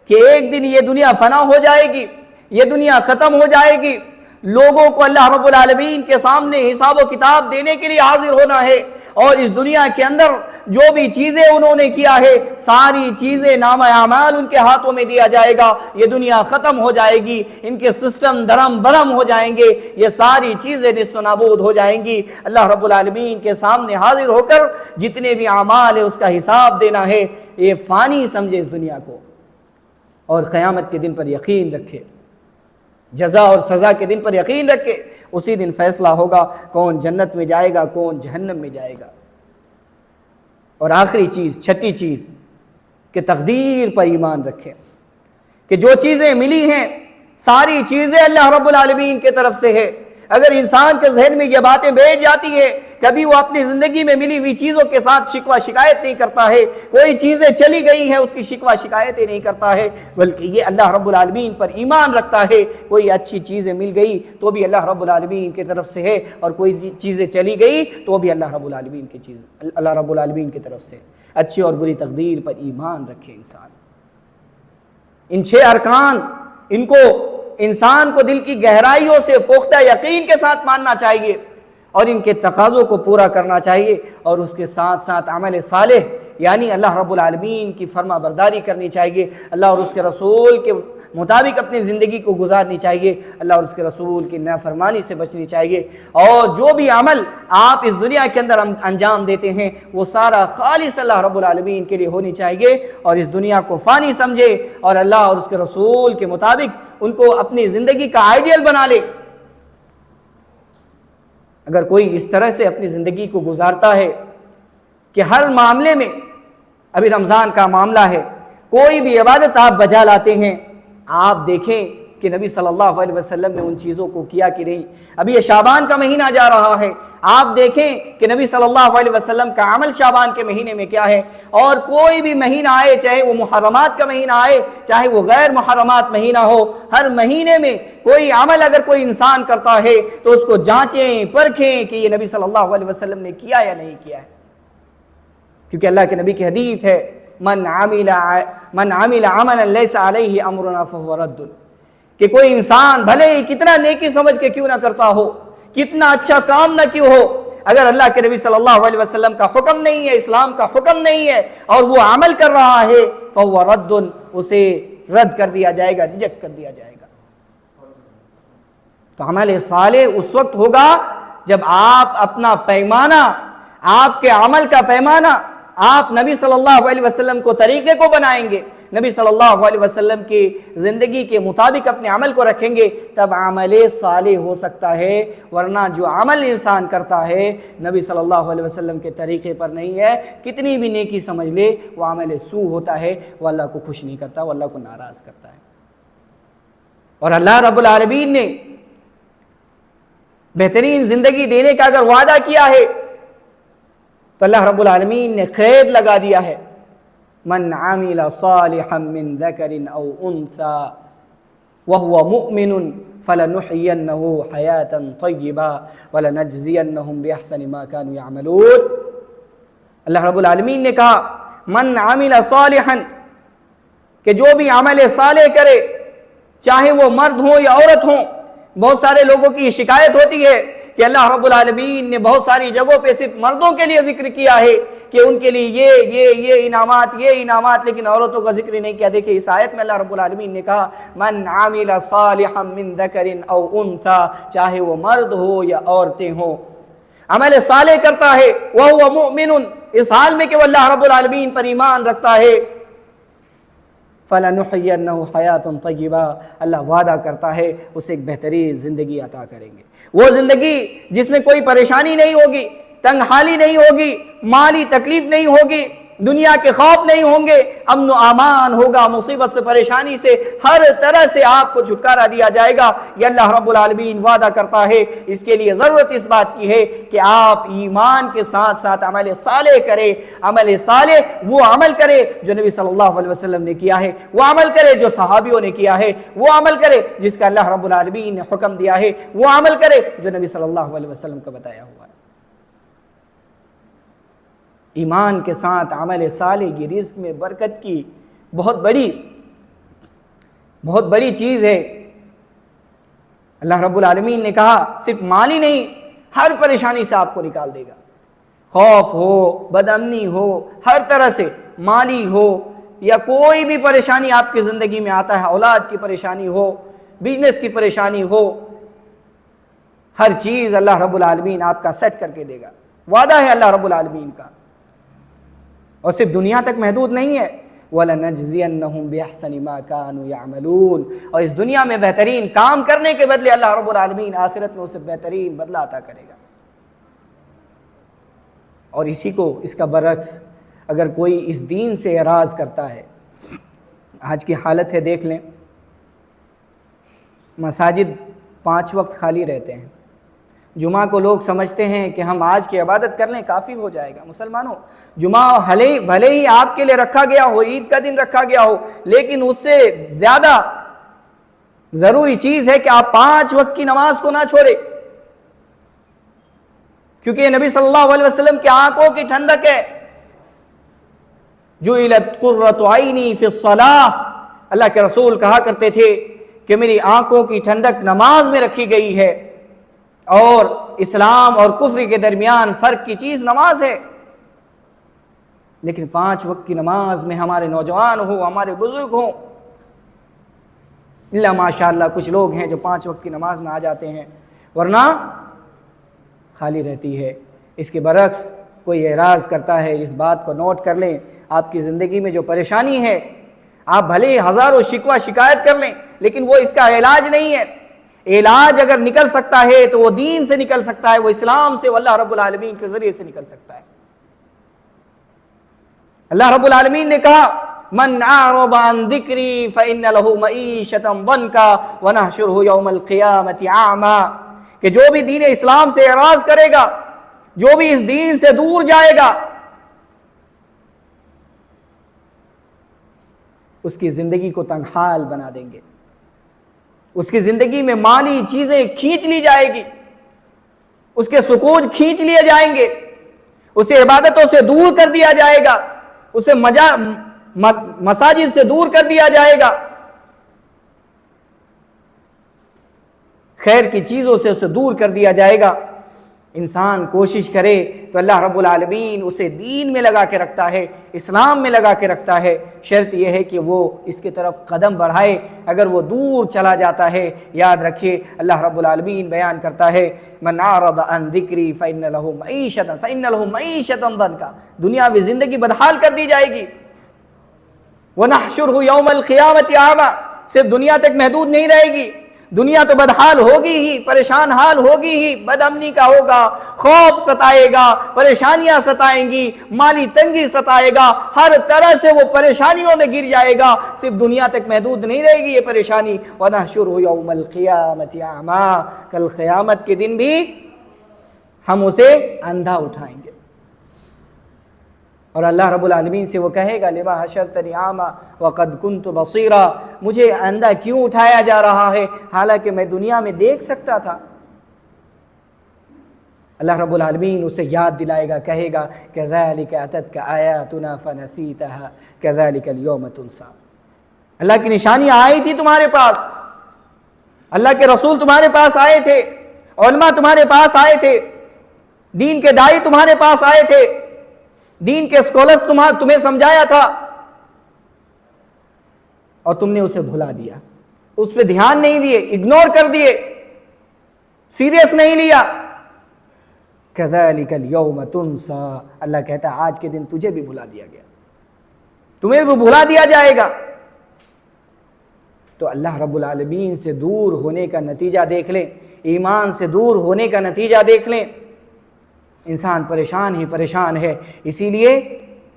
کہ ایک دن یہ دنیا فنا ہو جائے گی، یہ دنیا ختم ہو جائے گی، لوگوں کو اللہ رب العالمین کے سامنے حساب و کتاب دینے کے لیے حاضر ہونا ہے، اور اس دنیا کے اندر جو بھی چیزیں انہوں نے کیا ہے ساری چیزیں نامہ اعمال ان کے ہاتھوں میں دیا جائے گا، یہ دنیا ختم ہو جائے گی، ان کے سسٹم درم برم ہو جائیں گے، یہ ساری چیزیں نیست و نابود ہو جائیں گی۔ اللہ رب العالمین کے سامنے حاضر ہو کر جتنے بھی اعمال ہے اس کا حساب دینا ہے۔ یہ فانی سمجھے اس دنیا کو، اور قیامت کے دن پر یقین رکھے، جزا اور سزا کے دن پر یقین رکھے۔ اسی دن فیصلہ ہوگا کون جنت میں جائے گا، کون جہنم میں جائے گا۔ اور آخری چیز، چھٹی چیز کہ تقدیر پر ایمان رکھے، کہ جو چیزیں ملی ہیں ساری چیزیں اللہ رب العالمین کے طرف سے ہے۔ اگر انسان کے ذہن میں یہ باتیں بیٹھ جاتی ہیں، کبھی وہ اپنی زندگی میں ملی ہوئی چیزوں کے ساتھ شکوہ شکایت نہیں کرتا ہے، کوئی چیزیں چلی گئی ہیں اس کی شکوہ شکایتیں نہیں کرتا ہے، بلکہ یہ اللہ رب العالمین پر ایمان رکھتا ہے۔ کوئی اچھی چیزیں مل گئی تو بھی اللہ رب العالمین کی طرف سے ہے، اور کوئی چیزیں چلی گئی تو بھی اللہ رب العالمین کی طرف سے۔ اچھی اور بری تقدیر پر ایمان رکھے انسان۔ ان 6 ارکان، ان کو انسان کو دل کی گہرائیوں سے پختہ یقین کے ساتھ ماننا چاہیے، اور ان کے تقاضوں کو پورا کرنا چاہیے، اور اس کے ساتھ ساتھ عمل صالح یعنی اللہ رب العالمین کی فرما برداری کرنی چاہیے، اللہ اور اس کے رسول کے مطابق اپنی زندگی کو گزارنی چاہیے، اللہ اور اس کے رسول کی نافرمانی سے بچنی چاہیے، اور جو بھی عمل آپ اس دنیا کے اندر انجام دیتے ہیں وہ سارا خالص اللہ رب العالمین کے لیے ہونی چاہیے، اور اس دنیا کو فانی سمجھے اور اللہ اور اس کے رسول کے مطابق ان کو اپنی زندگی کا آئیڈیل بنا لے۔ اگر کوئی اس طرح سے اپنی زندگی کو گزارتا ہے کہ ہر معاملے میں، ابھی رمضان کا معاملہ ہے، کوئی بھی عبادت آپ بجا لاتے ہیں، آپ دیکھیں کہ نبی صلی اللہ علیہ وسلم نے ان چیزوں کو کیا کہ نہیں۔ ابھی یہ شعبان کا مہینہ جا رہا ہے، آپ دیکھیں کہ نبی صلی اللہ علیہ وسلم کا عمل شعبان کے مہینے میں کیا ہے، اور کوئی بھی مہینہ آئے، چاہے وہ محرمات کا مہینہ آئے چاہے وہ غیر محرمات مہینہ ہو، ہر مہینے میں کوئی عمل اگر کوئی انسان کرتا ہے تو اس کو جانچیں پرکھیں کہ یہ نبی صلی اللہ علیہ وسلم نے کیا یا نہیں کیا ہے، کیونکہ اللہ کے نبی کی حدیث ہے من عمل عملا لیس علیہ امرنا فہو رد، کہ کوئی انسان بھلے ہی کتنا نیکی سمجھ کے کیوں نہ کرتا ہو، کتنا اچھا کام نہ کیوں ہو، اگر اللہ کے نبی صلی اللہ علیہ وسلم کا حکم نہیں ہے، اسلام کا حکم نہیں ہے، اور وہ عمل کر رہا ہے فہو رد، اسے رد کر دیا جائے گا، ریجیکٹ کر دیا جائے گا۔ تو عمل صالح اس وقت ہوگا جب آپ اپنا پیمانہ، آپ کے عمل کا پیمانہ آپ نبی صلی اللہ علیہ وسلم کو طریقے کو بنائیں گے، نبی صلی اللہ علیہ وسلم کی زندگی کے مطابق اپنے عمل کو رکھیں گے، تب عمل صالح ہو سکتا ہے، ورنہ جو عمل انسان کرتا ہے نبی صلی اللہ علیہ وسلم کے طریقے پر نہیں ہے، کتنی بھی نیکی سمجھ لے، وہ عمل سو ہوتا ہے، وہ اللہ کو خوش نہیں کرتا، وہ اللہ کو ناراض کرتا ہے۔ اور اللہ رب العالمین نے بہترین زندگی دینے کا اگر وعدہ کیا ہے تو اللہ رب العالمین نے قید لگا دیا ہے، من عمل صالحا من ذکر او انثى وهو مؤمن فلنحيينه حیاتا طیبا ولنجزینهم باحسن ما كانوا يعملون۔ اللہ رب العالمین نے کہا من عمل صالحا، کہ جو بھی عمل صالح کرے، چاہے وہ مرد ہوں یا عورت ہوں۔ بہت سارے لوگوں کی شکایت ہوتی ہے کہ اللہ رب العالمین نے بہت ساری جگہوں پہ صرف مردوں کے لیے ذکر کیا ہے کہ ان کے لیے یہ انعامات، لیکن عورتوں کا ذکر نہیں کیا۔ دیکھیں اس آیت میں اللہ رب العالمین نے کہا من عمل صالحا من ذکر او انثى، چاہے وہ مرد ہو یا عورتیں ہوں، عمل صالح کرتا ہے وہو مؤمن، اس حال میں کہ وہ اللہ رب العالمین پر ایمان رکھتا ہے، فَلَنُحْيَنَّهُ حَيَاةٌ طَيِّبَةٌ، اللہ وعدہ کرتا ہے اسے ایک بہترین زندگی عطا کریں گے، وہ زندگی جس میں کوئی پریشانی نہیں ہوگی، تنگ حالی نہیں ہوگی، مالی تکلیف نہیں ہوگی، دنیا کے خوف نہیں ہوں گے، امن و امان ہوگا، مصیبت سے پریشانی سے ہر طرح سے آپ کو چھٹکارا دیا جائے گا۔ یہ اللہ رب العالمین وعدہ کرتا ہے۔ اس کے لیے ضرورت اس بات کی ہے کہ آپ ایمان کے ساتھ ساتھ عمل صالح کریں۔ عمل صالح وہ عمل کرے جو نبی صلی اللہ علیہ وسلم نے کیا ہے، وہ عمل کرے جو صحابیوں نے کیا ہے، وہ عمل کرے جس کا اللہ رب العالمین نے حکم دیا ہے، وہ عمل کرے جو نبی صلی اللہ علیہ وسلم کا بتایا ہوا ہے۔ ایمان کے ساتھ عمل صالح یہ رزق میں برکت کی بہت بڑی چیز ہے۔ اللہ رب العالمین نے کہا صرف مال ہی نہیں، ہر پریشانی سے آپ کو نکال دے گا، خوف ہو، بد امنی ہو، ہر طرح سے، مالی ہو یا کوئی بھی پریشانی آپ کی زندگی میں آتا ہے، اولاد کی پریشانی ہو، بزنس کی پریشانی ہو، ہر چیز اللہ رب العالمین آپ کا سیٹ کر کے دے گا۔ وعدہ ہے اللہ رب العالمین کا، اور صرف دنیا تک محدود نہیں ہے۔ وَلَنَجْزِيَنَّهُمْ بِأَحْسَنِ مَا كَانُوا يَعْمَلُونَ، اور اس دنیا میں بہترین کام کرنے کے بدلے اللہ رب العالمین آخرت میں اسے بہترین بدلہ عطا کرے گا۔ اور اسی کو، اس کا برعکس، اگر کوئی اس دین سے اعراض کرتا ہے، آج کی حالت ہے دیکھ لیں، مساجد 5 وقت خالی رہتے ہیں، جمعہ کو لوگ سمجھتے ہیں کہ ہم آج کی عبادت کر لیں کافی ہو جائے گا۔ مسلمانوں، جمعہ بھلے ہی آپ کے لیے رکھا گیا ہو، عید کا دن رکھا گیا ہو، لیکن اس سے زیادہ ضروری چیز ہے کہ آپ 5 وقت کی نماز کو نہ چھوڑیں، کیونکہ یہ نبی صلی اللہ علیہ وسلم کی آنکھوں کی ٹھنڈک ہے۔ جُعِلَتْ قُرَّةُ عَيْنِي فِي الصَّلَاةِ، اللہ کے رسول کہا کرتے تھے کہ میری آنکھوں کی ٹھنڈک نماز میں رکھی گئی ہے، اور اسلام اور کفر کے درمیان فرق کی چیز نماز ہے۔ لیکن 5 وقت کی نماز میں ہمارے نوجوان ہوں، ہمارے بزرگ ہوں، اللہ ماشاءاللہ کچھ لوگ ہیں جو 5 وقت کی نماز میں آ جاتے ہیں، ورنہ خالی رہتی ہے۔ اس کے برعکس کوئی اعراض کرتا ہے، اس بات کو نوٹ کر لیں، آپ کی زندگی میں جو پریشانی ہے، آپ بھلے ہزاروں شکوہ شکایت کر لیں، لیکن وہ اس کا علاج نہیں ہے۔ علاج اگر نکل سکتا ہے تو وہ دین سے نکل سکتا ہے، وہ اسلام سے، وہ اللہ رب العالمین کے ذریعے سے نکل سکتا ہے۔ اللہ رب العالمین نے کہا من اعرض عن ذکری فإن له معیشۃ ضنکا ونحشرہ یوم القیامۃ اعما، کہ جو بھی دین اسلام سے اعراض کرے گا، جو بھی اس دین سے دور جائے گا، اس کی زندگی کو تنگ حال بنا دیں گے، اس کی زندگی میں مالی چیزیں کھینچ لی جائے گی، اس کے سکون کھینچ لیے جائیں گے، اسے عبادتوں سے دور کر دیا جائے گا، اسے مساجد سے دور کر دیا جائے گا، خیر کی چیزوں سے اسے دور کر دیا جائے گا۔ انسان کوشش کرے تو اللہ رب العالمین اسے دین میں لگا کے رکھتا ہے، اسلام میں لگا کے رکھتا ہے، شرط یہ ہے کہ وہ اس کی طرف قدم بڑھائے۔ اگر وہ دور چلا جاتا ہے، یاد رکھیے اللہ رب العالمین بیان کرتا ہے من اعرض عن ذکری فإن له معیشۃ ضنکا، دنیاوی زندگی بدحال کر دی جائے گی۔ ونحشرہ یوم القیامۃ اعما، صرف دنیا تک محدود نہیں رہے گی، دنیا تو بدحال ہوگی ہی، پریشان حال ہوگی ہی، بد امنی کا ہوگا، خوف ستائے گا، پریشانیاں ستائیں گی، مالی تنگی ستائے گا، ہر طرح سے وہ پریشانیوں میں گر جائے گا، صرف دنیا تک محدود نہیں رہے گی یہ پریشانی۔ وَنَحْشُرُهُ يَوْمَ الْقِيَامَةِ أَعْمَىٰ، کل قیامت کے دن بھی ہم اسے اندھا اٹھائیں گے، اور اللہ رب العالمین سے وہ کہے گا لما حشرتنی اعمی وقد کنت بصیرا، مجھے اندھا کیوں اٹھایا جا رہا ہے حالانکہ میں دنیا میں دیکھ سکتا تھا۔ اللہ رب العالمین اسے یاد دلائے گا، کہے گا کذالک اتتک آیاتنا فنسیتها کذالک اليوم تنسی، اللہ کی نشانیاں آئی تھی تمہارے پاس، اللہ کے رسول تمہارے پاس آئے تھے، علماء تمہارے پاس آئے تھے، دین کے داعی تمہارے پاس آئے تھے، دین کے اسکالرز تمہیں سمجھایا تھا، اور تم نے اسے بھلا دیا، اس پہ دھیان نہیں دیے، اگنور کر دیے، سیریس نہیں لیا۔ کذالک اليوم تنسی، اللہ کہتا ہے آج کے دن تجھے بھی بھلا دیا گیا، تمہیں بھی بھلا دیا جائے گا۔ تو اللہ رب العالمین سے دور ہونے کا نتیجہ دیکھ لیں، ایمان سے دور ہونے کا نتیجہ دیکھ لیں، انسان پریشان ہی پریشان ہے۔ اسی لیے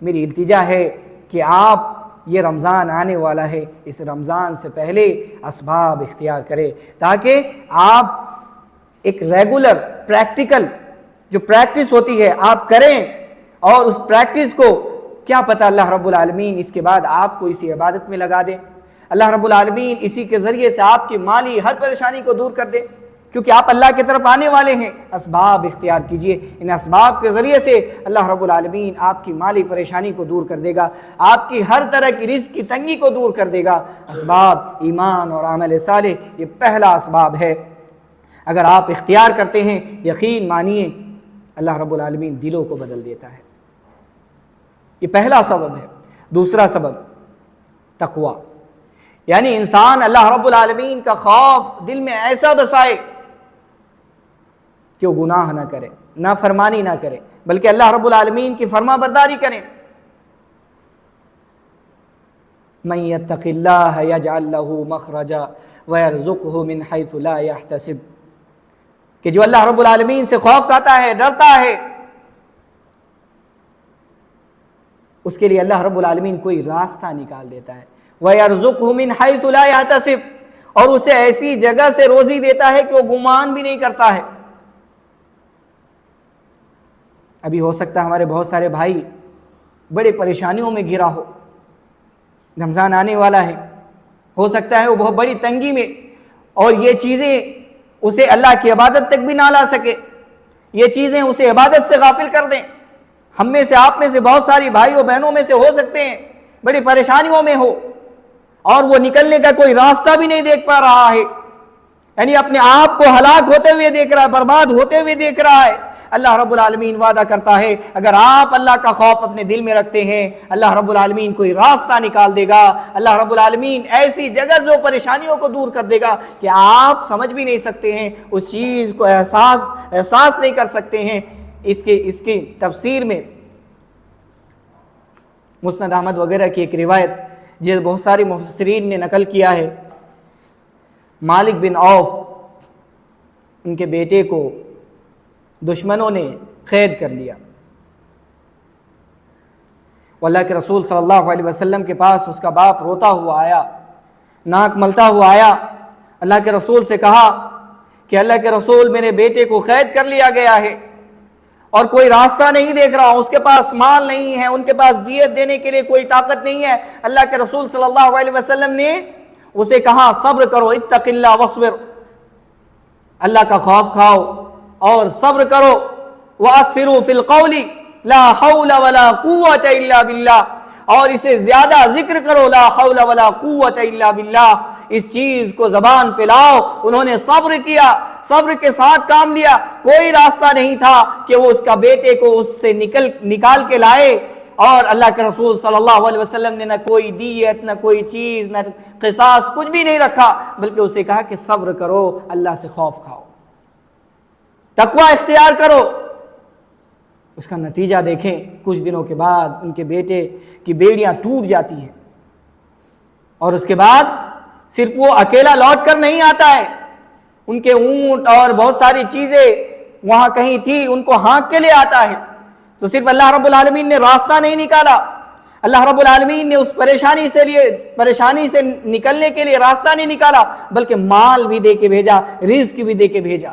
میری التجا ہے کہ آپ یہ رمضان آنے والا ہے، اس رمضان سے پہلے اسباب اختیار کریں تاکہ آپ ایک ریگولر پریکٹیکل جو پریکٹس ہوتی ہے آپ کریں، اور اس پریکٹس کو کیا پتہ اللہ رب العالمین اس کے بعد آپ کو اسی عبادت میں لگا دے، اللہ رب العالمین اسی کے ذریعے سے آپ کی مالی ہر پریشانی کو دور کر دے، کیونکہ آپ اللہ کی طرف آنے والے ہیں۔ اسباب اختیار کیجئے، ان اسباب کے ذریعے سے اللہ رب العالمین آپ کی مالی پریشانی کو دور کر دے گا، آپ کی ہر طرح کی رزق کی تنگی کو دور کر دے گا۔ اسباب ایمان اور عمل صالح، یہ پہلا اسباب ہے، اگر آپ اختیار کرتے ہیں یقین مانیے اللہ رب العالمین دلوں کو بدل دیتا ہے۔ یہ پہلا سبب ہے۔ دوسرا سبب تقوی، یعنی انسان اللہ رب العالمین کا خوف دل میں ایسا بسائے کہ وہ گناہ نہ کرے، نافرمانی نہ کرے، بلکہ اللہ رب العالمین کی فرما برداری کریں۔ من یتق اللہ یجعل لہ مخرجا ویرزقہ من حیث لا یحتسب، کہ جو اللہ رب العالمین سے خوف کھاتا ہے، ڈرتا ہے، اس کے لیے اللہ رب العالمین کوئی راستہ نکال دیتا ہے۔ وَيَرْزُقْهُ مِنْ حَيْثُ لَا يَحْتَسِبُ، اور اسے ایسی جگہ سے روزی دیتا ہے کہ وہ گمان بھی نہیں کرتا ہے۔ ابھی ہو سکتا ہے ہمارے بہت سارے بھائی بڑے پریشانیوں میں گھرا ہو، رمضان آنے والا ہے، ہو سکتا ہے وہ بہت بڑی تنگی میں، اور یہ چیزیں اسے اللہ کی عبادت تک بھی نہ لا سکے، یہ چیزیں اسے عبادت سے غافل کر دیں۔ ہم میں سے آپ میں سے بہت ساری بھائیوں بہنوں میں سے ہو سکتے ہیں بڑی پریشانیوں میں ہو، اور وہ نکلنے کا کوئی راستہ بھی نہیں دیکھ پا رہا ہے، یعنی اپنے آپ کو ہلاک ہوتے ہوئے دیکھ رہا ہے، برباد ہوتے ہوئے دیکھ رہا ہے۔ اللہ رب العالمین وعدہ کرتا ہے اگر آپ اللہ کا خوف اپنے دل میں رکھتے ہیں، اللہ رب العالمین کوئی راستہ نکال دے گا، اللہ رب العالمین ایسی جگہ سے پریشانیوں کو دور کر دے گا کہ آپ سمجھ بھی نہیں سکتے ہیں، اس چیز کو احساس نہیں کر سکتے ہیں۔ اس کی تفسیر میں مسند احمد وغیرہ کی ایک روایت جسے بہت سارے مفسرین نے نقل کیا ہے، مالک بن عوف، ان کے بیٹے کو دشمنوں نے قید کر لیا، اللہ کے رسول صلی اللہ علیہ وسلم کے پاس اس کا باپ روتا ہوا آیا، ناک ملتا ہوا آیا، اللہ کے رسول سے کہا کہ اللہ کے رسول میرے بیٹے کو قید کر لیا گیا ہے اور کوئی راستہ نہیں دیکھ رہا، اس کے پاس مال نہیں ہے، ان کے پاس دیت دینے کے لیے کوئی طاقت نہیں ہے۔ اللہ کے رسول صلی اللہ علیہ وسلم نے اسے کہا صبر کرو، اتق اللہ واصبر، اللہ کا خوف کھاؤ اور صبر کرو، وَأَكْثِرُوا فِي الْقَوْلِ لَا حَوْلَ وَلَا قُوَّةَ إِلَّا بِاللَّهِ، اور اسے زیادہ ذکر کرو، لا حول ولا قوت الا باللہ، اس چیز کو زبان پہ لاؤ۔ انہوں نے صبر کیا، صبر کے ساتھ کام لیا، کوئی راستہ نہیں تھا کہ وہ اس کا بیٹے کو اس سے نکال کے لائے، اور اللہ کے رسول صلی اللہ علیہ وسلم نے نہ کوئی دیت، نہ کوئی چیز، نہ قصاص، کچھ بھی نہیں رکھا، بلکہ اسے کہا کہ صبر کرو، اللہ سے خوف کھاؤ، تقوی اختیار کرو۔ اس کا نتیجہ دیکھیں، کچھ دنوں کے بعد ان کے بیٹے کی بیڑیاں ٹوٹ جاتی ہیں، اور اس کے بعد صرف وہ اکیلا لوٹ کر نہیں آتا ہے، ان کے اونٹ اور بہت ساری چیزیں وہاں کہیں تھی، ان کو ہانک کے لے آتا ہے۔ تو صرف اللہ رب العالمین نے راستہ نہیں نکالا، اللہ رب العالمین نے اس پریشانی سے نکلنے کے لیے راستہ نہیں نکالا، بلکہ مال بھی دے کے بھیجا، رزق بھی دے کے بھیجا۔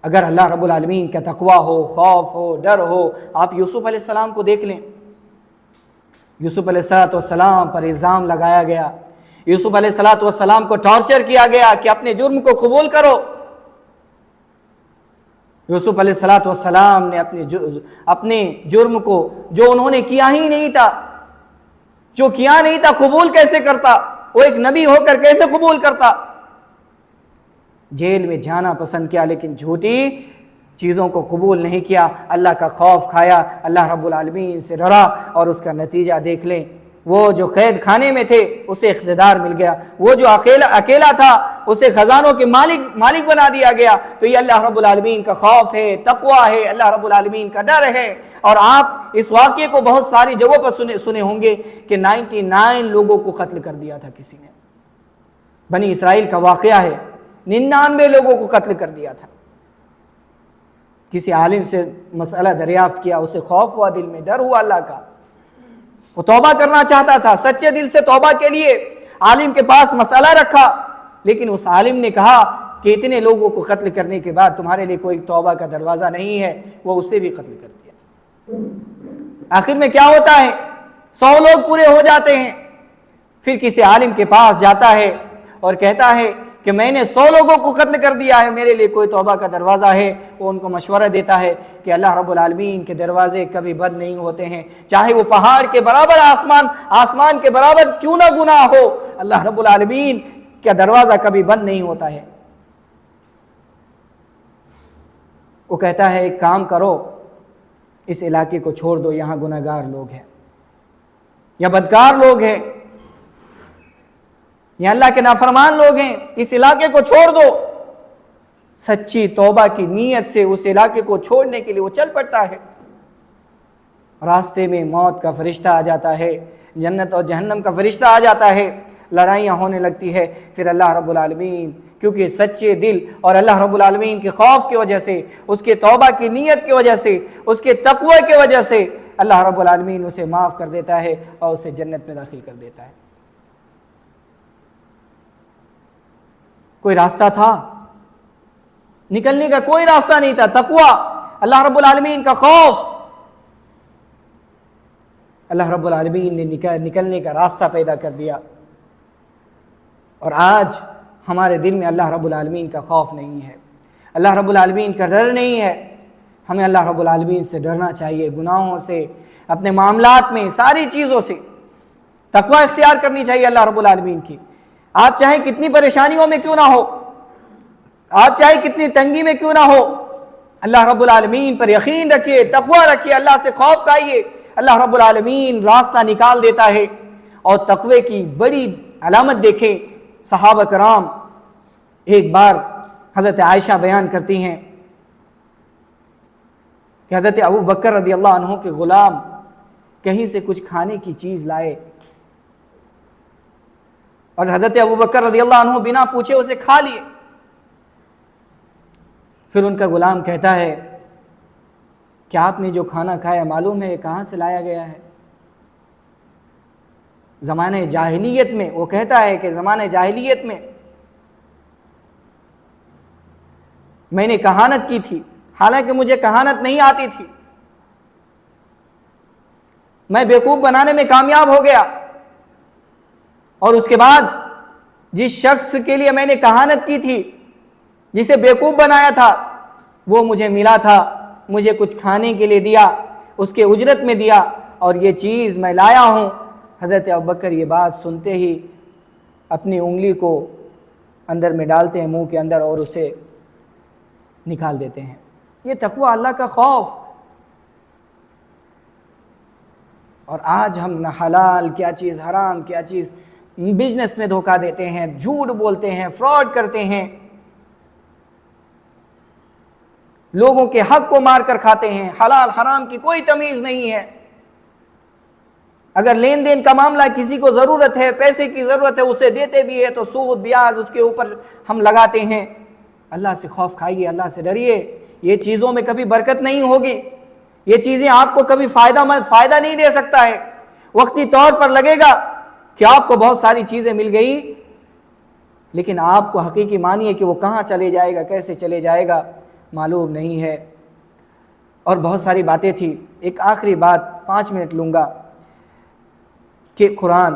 اگر اللہ رب العالمین کا تقوی ہو، خوف ہو، ڈر ہو، آپ یوسف علیہ السلام کو دیکھ لیں، یوسف علیہ السلام پر الزام لگایا گیا، یوسف علیہ السلام کو ٹارچر کیا گیا کہ اپنے جرم کو قبول کرو۔ یوسف علیہ السلام نے اپنے جرم کو، جو انہوں نے کیا ہی نہیں تھا، جو کیا نہیں تھا، قبول کیسے کرتا؟ وہ ایک نبی ہو کر کیسے قبول کرتا؟ جیل میں جانا پسند کیا، لیکن جھوٹی چیزوں کو قبول نہیں کیا، اللہ کا خوف کھایا، اللہ رب العالمین سے ڈرا، اور اس کا نتیجہ دیکھ لیں، وہ جو قید خانے میں تھے اسے اقتدار مل گیا، وہ جو اکیلا تھا اسے خزانوں کے مالک بنا دیا گیا۔ تو یہ اللہ رب العالمین کا خوف ہے، تقوی ہے، اللہ رب العالمین کا ڈر ہے۔ اور آپ اس واقعے کو بہت ساری جگہوں پر سنے ہوں گے کہ 99 لوگوں کو قتل کر دیا تھا کسی نے، بنی اسرائیل کا واقعہ ہے، 99 لوگوں کو قتل کر دیا تھا کسی عالم سے مسئلہ دریافت کیا، اسے خوف ہوا، دل میں ڈر ہوا اللہ کا، وہ توبہ کرنا چاہتا تھا، سچے دل سے توبہ کے لیے عالم کے پاس مسئلہ رکھا، لیکن اس عالم نے کہا کہ اتنے لوگوں کو قتل کرنے کے بعد تمہارے لیے کوئی توبہ کا دروازہ نہیں ہے، وہ اسے بھی قتل کر دیا۔ آخر میں کیا ہوتا ہے؟ 100 لوگ پورے ہو جاتے ہیں، پھر کسی عالم کے پاس جاتا ہے اور کہتا ہے کہ میں نے 100 لوگوں کو قتل کر دیا ہے، میرے لیے کوئی توبہ کا دروازہ ہے؟ وہ ان کو مشورہ دیتا ہے کہ اللہ رب العالمین کے دروازے کبھی بند نہیں ہوتے ہیں، چاہے وہ پہاڑ کے برابر آسمان کے برابر کیوں نہ گناہ ہو، اللہ رب العالمین کا دروازہ کبھی بند نہیں ہوتا ہے۔ وہ کہتا ہے ایک کام کرو، اس علاقے کو چھوڑ دو، یہاں گناہگار لوگ ہیں یا بدکار لوگ ہیں یا اللہ کے نافرمان لوگ ہیں، اس علاقے کو چھوڑ دو۔ سچی توبہ کی نیت سے اس علاقے کو چھوڑنے کے لیے وہ چل پڑتا ہے۔ راستے میں موت کا فرشتہ آ جاتا ہے، جنت اور جہنم کا فرشتہ آ جاتا ہے، لڑائیاں ہونے لگتی ہے، پھر اللہ رب العالمین کیونکہ سچے دل اور اللہ رب العالمین کے خوف کی وجہ سے، اس کے توبہ کی نیت کی وجہ سے، اس کے تقوی کی وجہ سے اللہ رب العالمین اسے معاف کر دیتا ہے اور اسے جنت میں داخل کر دیتا ہے۔ کوئی راستہ تھا؟ نکلنے کا کوئی راستہ نہیں تھا۔ تقوی، اللہ رب العالمین کا خوف، اللہ رب العالمین نے نکلنے کا راستہ پیدا کر دیا۔ اور آج ہمارے دل میں اللہ رب العالمین کا خوف نہیں ہے، اللہ رب العالمین کا ڈر نہیں ہے۔ ہمیں اللہ رب العالمین سے ڈرنا چاہیے، گناہوں سے، اپنے معاملات میں، ساری چیزوں سے تقوی اختیار کرنی چاہیے اللہ رب العالمین کی۔ آپ چاہیں کتنی پریشانیوں میں کیوں نہ ہو، آپ چاہے کتنی تنگی میں کیوں نہ ہو، اللہ رب العالمین پر یقین رکھیے، تقوی رکھیے، اللہ سے خوف کھائیے، اللہ رب العالمین راستہ نکال دیتا ہے۔ اور تقوی کی بڑی علامت دیکھیں، صحابہ کرام، ایک بار حضرت عائشہ بیان کرتی ہیں کہ حضرت ابو بکر رضی اللہ عنہ کے غلام کہیں سے کچھ کھانے کی چیز لائے اور حضرت ابو بکر رضی اللہ عنہ بنا پوچھے اسے کھا لیے۔ پھر ان کا غلام کہتا ہے کہ آپ نے جو کھانا کھایا معلوم ہے کہاں سے لایا گیا ہے؟ زمانہ جاہلیت میں، وہ کہتا ہے کہ زمانہ جاہلیت میں نے کہانت کی تھی، حالانکہ مجھے کہانت نہیں آتی تھی، میں بیوقوف بنانے میں کامیاب ہو گیا، اور اس کے بعد جس شخص کے لیے میں نے کہانت کی تھی، جسے بیوقوف بنایا تھا، وہ مجھے ملا تھا، مجھے کچھ کھانے کے لیے دیا، اس کے اجرت میں دیا، اور یہ چیز میں لایا ہوں۔ حضرت ابوبکر یہ بات سنتے ہی اپنی انگلی کو اندر میں ڈالتے ہیں، منہ کے اندر، اور اسے نکال دیتے ہیں۔ یہ تقوی، اللہ کا خوف۔ اور آج ہم نہ حلال کیا چیز، حرام کیا چیز، بزنس میں دھوکہ دیتے ہیں، جھوٹ بولتے ہیں، فراڈ کرتے ہیں، لوگوں کے حق کو مار کر کھاتے ہیں، حلال حرام کی کوئی تمیز نہیں ہے۔ اگر لین دین کا معاملہ، کسی کو ضرورت ہے، پیسے کی ضرورت ہے، اسے دیتے بھی ہے تو سود بیاج اس کے اوپر ہم لگاتے ہیں۔ اللہ سے خوف کھائیے، اللہ سے ڈریے۔ یہ چیزوں میں کبھی برکت نہیں ہوگی، یہ چیزیں آپ کو کبھی فائدہ نہیں دے سکتا ہے۔ وقتی طور پر لگے گا کہ آپ کو بہت ساری چیزیں مل گئی، لیکن آپ کو حقیقی معنی ہے کہ وہ کہاں چلے جائے گا، کیسے چلے جائے گا، معلوم نہیں ہے۔ اور بہت ساری باتیں تھیں۔ ایک آخری بات 5 منٹ لوں گا کہ قرآن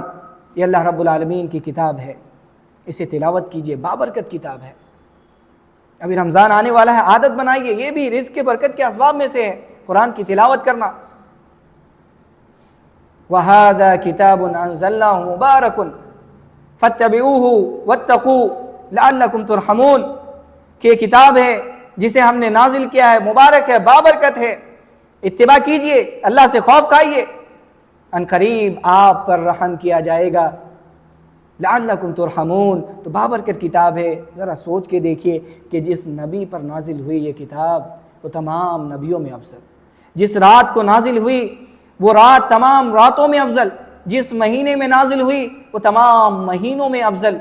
یہ اللہ رب العالمین کی کتاب ہے، اسے تلاوت کیجئے، بابرکت کتاب ہے۔ ابھی رمضان آنے والا ہے، عادت بنائیے، یہ بھی رزق کے برکت کے اسباب میں سے ہے، قرآن کی تلاوت کرنا۔ وَهَذَا كِتَابٌ أَنزَلْنَاهُ مُبَارَكٌ فَاتَّبِعُوهُ وَاتَّقُوا لَعَلَّكُمْ تُرْحَمُونَ، کہ کتاب ہے جسے ہم نے نازل کیا ہے، مبارک ہے، بابرکت ہے، اتباع کیجئے، اللہ سے خوف کھائیے، ان قریب آپ پر رحم کیا جائے گا۔ لعلکم ترحمون، تو بابرکت کتاب ہے۔ ذرا سوچ کے دیکھیے کہ جس نبی پر نازل ہوئی یہ کتاب، وہ تمام نبیوں میں افضل، جس رات کو نازل ہوئی وہ رات تمام راتوں میں افضل، جس مہینے میں نازل ہوئی وہ تمام مہینوں میں افضل،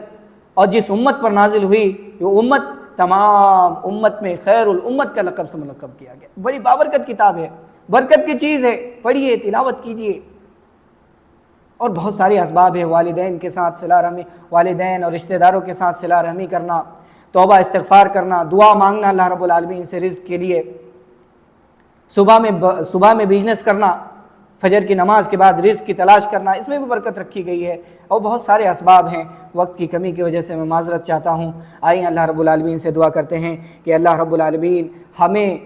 اور جس امت پر نازل ہوئی وہ امت تمام امت میں خیر الامت کا لقب سے ملقب کیا گیا. بڑی بابرکت کتاب ہے، برکت کی چیز ہے، پڑھیے، تلاوت کیجیے. اور بہت سارے اسباب ہیں، والدین کے ساتھ صلہ رحمی، والدین اور رشتہ داروں کے ساتھ صلہ رحمی کرنا، توبہ استغفار کرنا، دعا مانگنا اللہ رب العالمین سے رزق کے لیے، صبح میں بزنس کرنا، فجر کی نماز کے بعد رزق کی تلاش کرنا، اس میں بھی برکت رکھی گئی ہے. اور بہت سارے اسباب ہیں، وقت کی کمی کی وجہ سے میں معذرت چاہتا ہوں. آئیں اللہ رب العالمین سے دعا کرتے ہیں کہ اللہ رب العالمین ہمیں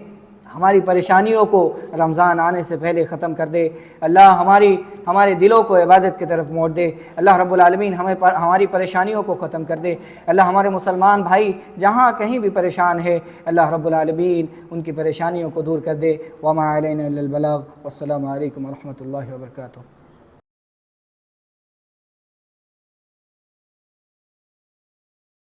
ہماری پریشانیوں کو رمضان آنے سے پہلے ختم کر دے. اللہ ہمارے دلوں کو عبادت کی طرف موڑ دے. اللہ رب العالمین ہماری پریشانیوں کو ختم کر دے. اللہ ہمارے مسلمان بھائی جہاں کہیں بھی پریشان ہے، اللہ رب العالمین ان کی پریشانیوں کو دور کر دے. وما علینا الا البلاغ. والسلام علیکم ورحمۃ اللہ وبرکاتہ.